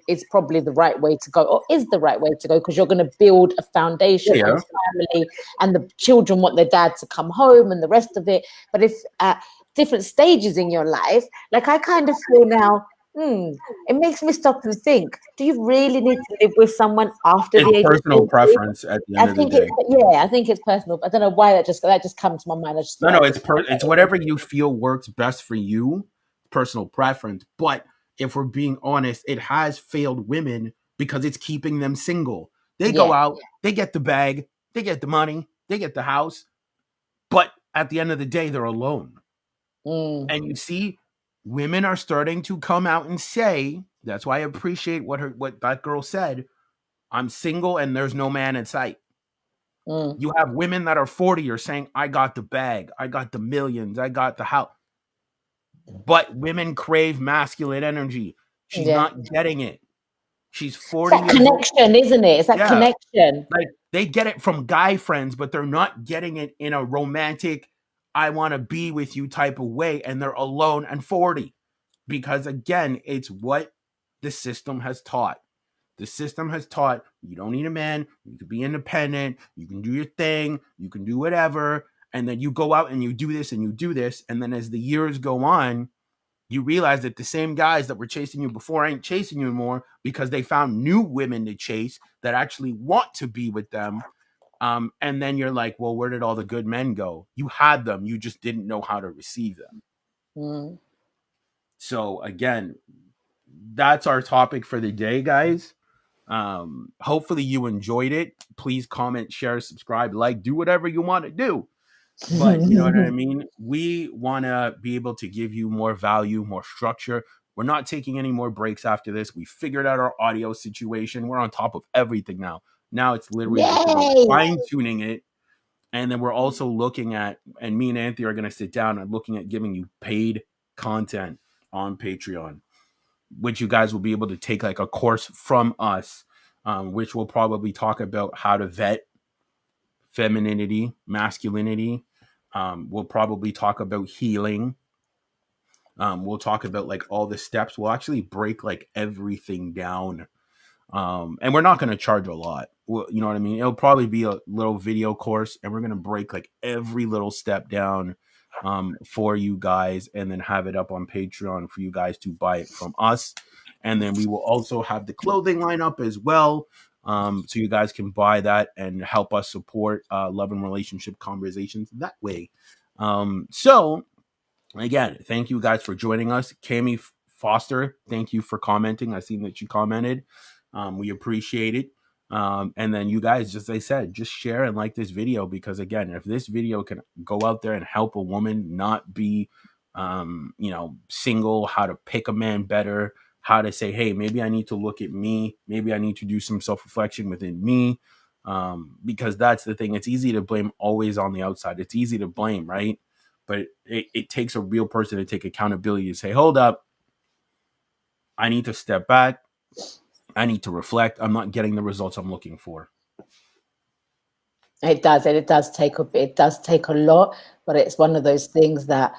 Speaker 2: is probably the right way to go, or is the right way to go, because you're going to build a foundation of family, and the children want their dad to come home and the rest of it. But if at different stages in your life, I kind of feel now, it makes me stop and think, do you really need to live with someone after the age of 40?
Speaker 1: Personal preference at the end of the day.
Speaker 2: I think it's personal. I don't know why that just comes to my mind.
Speaker 1: It's whatever you feel works best for you, personal preference. But if we're being honest, it has failed women because it's keeping them single. They go out, they get the bag, they get the money, they get the house, but at the end of the day, they're alone. And you see, women are starting to come out and say, that's why I appreciate what that girl said. I'm single and there's no man in sight. You have women that are 40 are saying, I got the bag, I got the millions, I got the house. But women crave masculine energy. She's
Speaker 2: Yeah.
Speaker 1: not getting it. She's
Speaker 2: It's
Speaker 1: 40
Speaker 2: that
Speaker 1: years old.
Speaker 2: connection, isn't it? It's that
Speaker 1: Yeah.
Speaker 2: connection.
Speaker 1: Like they get it from guy friends, but they're not getting it in a romantic, I want to be with you type of way. And they're alone and 40. Because again, it's what the system has taught. The system has taught you don't need a man. You can be independent. You can do your thing. You can do whatever. And then you go out and you do this and you do this. And then as the years go on, you realize that the same guys that were chasing you before ain't chasing you anymore because they found new women to chase that actually want to be with them. And then you're like, well, where did all the good men go? You had them. You just didn't know how to receive them. So again, that's our topic for the day, guys. Hopefully you enjoyed it. Please comment, share, subscribe, like, do whatever you want to do. But you know what I mean? We want to be able to give you more value, more structure. We're not taking any more breaks after this. We figured out our audio situation. We're on top of everything now. Now it's literally just about
Speaker 2: Yay!
Speaker 1: fine tuning it. And then we're also looking at, and me and Anthony are going to sit down and looking at giving you paid content on Patreon, which you guys will be able to take like a course from us, which will probably talk about how to vet femininity, masculinity. We'll probably talk about healing. We'll talk about like all the steps. We'll actually break like everything down. And we're not going to charge a lot. You know what I mean? It'll probably be a little video course, and we're going to break like every little step down for you guys, and then have it up on Patreon for you guys to buy it from us. And then we will also have the clothing line up as well. So you guys can buy that and help us support love and relationship conversations that way. So again, thank you guys for joining us. Cami Foster, thank you for commenting. I seen that you commented. We appreciate it. And then you guys, just as I said, just share and like this video, because again, if this video can go out there and help a woman not be, single, how to pick a man better, how to say, hey, maybe I need to look at me. Maybe I need to do some self-reflection within me. Because that's the thing. It's easy to blame always on the outside. It's easy to blame, right? But it takes a real person to take accountability to say, hold up, I need to step back. I need to reflect. I'm not getting the results I'm looking for.
Speaker 2: It does, and it does take a lot, but it's one of those things that,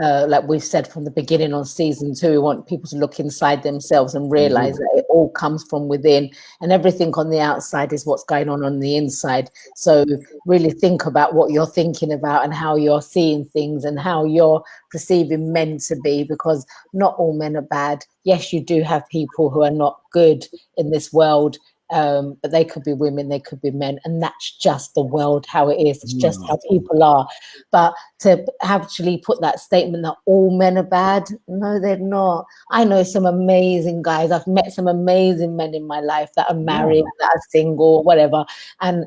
Speaker 2: like we've said from the beginning on season 2, we want people to look inside themselves and realize that it all comes from within, and everything on the outside is what's going on the inside. So really think about what you're thinking about and how you're seeing things and how you're perceiving men to be, because not all men are bad. Yes, you do have people who are not good in this world, but they could be women, they could be men, and that's just the world how it is. It's just how people are. But to actually put that statement that all men are bad, no, they're not. I know some amazing guys. I've met some amazing men in my life that are married, that are single, whatever. And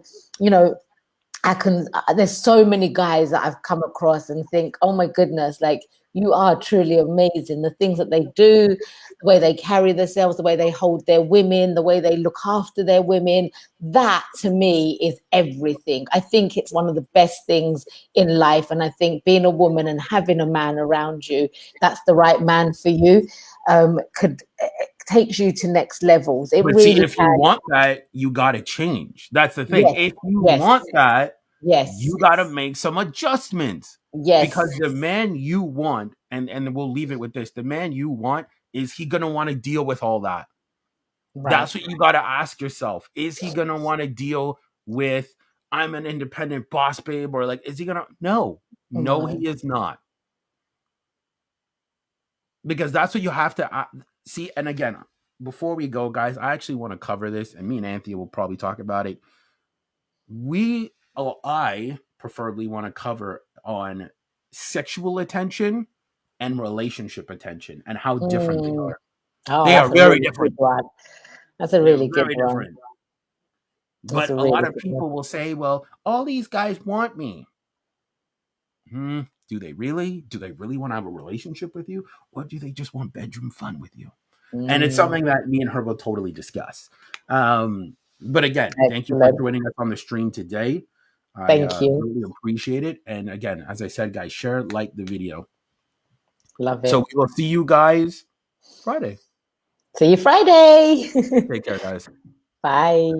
Speaker 2: there's so many guys that I've come across and think, oh my goodness, like, you are truly amazing. The things that they do, the way they carry themselves, the way they hold their women, the way they look after their women, that to me is everything. I think it's one of the best things in life. And I think being a woman and having a man around you, that's the right man for you, takes you to next levels. It
Speaker 1: But
Speaker 2: really
Speaker 1: see, if you
Speaker 2: can.
Speaker 1: want that, you got to change. That's the thing.
Speaker 2: Yes,
Speaker 1: If you
Speaker 2: yes,
Speaker 1: want that,
Speaker 2: yes,
Speaker 1: you got to make some adjustments, because
Speaker 2: yes.
Speaker 1: the man you want, and we'll leave it with this, the man you want, is he going to want to deal with all that?
Speaker 2: Right.
Speaker 1: That's what you got to ask yourself. Is he going to want to deal with, I'm an independent boss babe, or like, is he going to? No,
Speaker 2: No.
Speaker 1: he is not. Because that's what you have to see. And again, before we go, guys, I actually want to cover this, and me and Anthony will probably talk about it. I preferably want to cover on sexual attention and relationship attention and how different they are.
Speaker 2: Oh,
Speaker 1: They are
Speaker 2: that's a
Speaker 1: very
Speaker 2: really good
Speaker 1: different.
Speaker 2: one. That's a
Speaker 1: They're
Speaker 2: really good
Speaker 1: very
Speaker 2: one.
Speaker 1: different.
Speaker 2: That's
Speaker 1: But
Speaker 2: a
Speaker 1: a lot
Speaker 2: really
Speaker 1: of
Speaker 2: good one.
Speaker 1: people will say, well, all these guys want me. Do they really? Do they really want to have a relationship with you? Or do they just want bedroom fun with you? And it's something that me and her will totally discuss. But again, thank you for
Speaker 2: Excellent.
Speaker 1: joining us on the stream today. I
Speaker 2: Thank you.
Speaker 1: really appreciate it. And again, as I said, guys, share, like the video.
Speaker 2: Love
Speaker 1: So
Speaker 2: it.
Speaker 1: we will see you guys Friday.
Speaker 2: See you Friday.
Speaker 1: Take care, guys.
Speaker 2: Bye.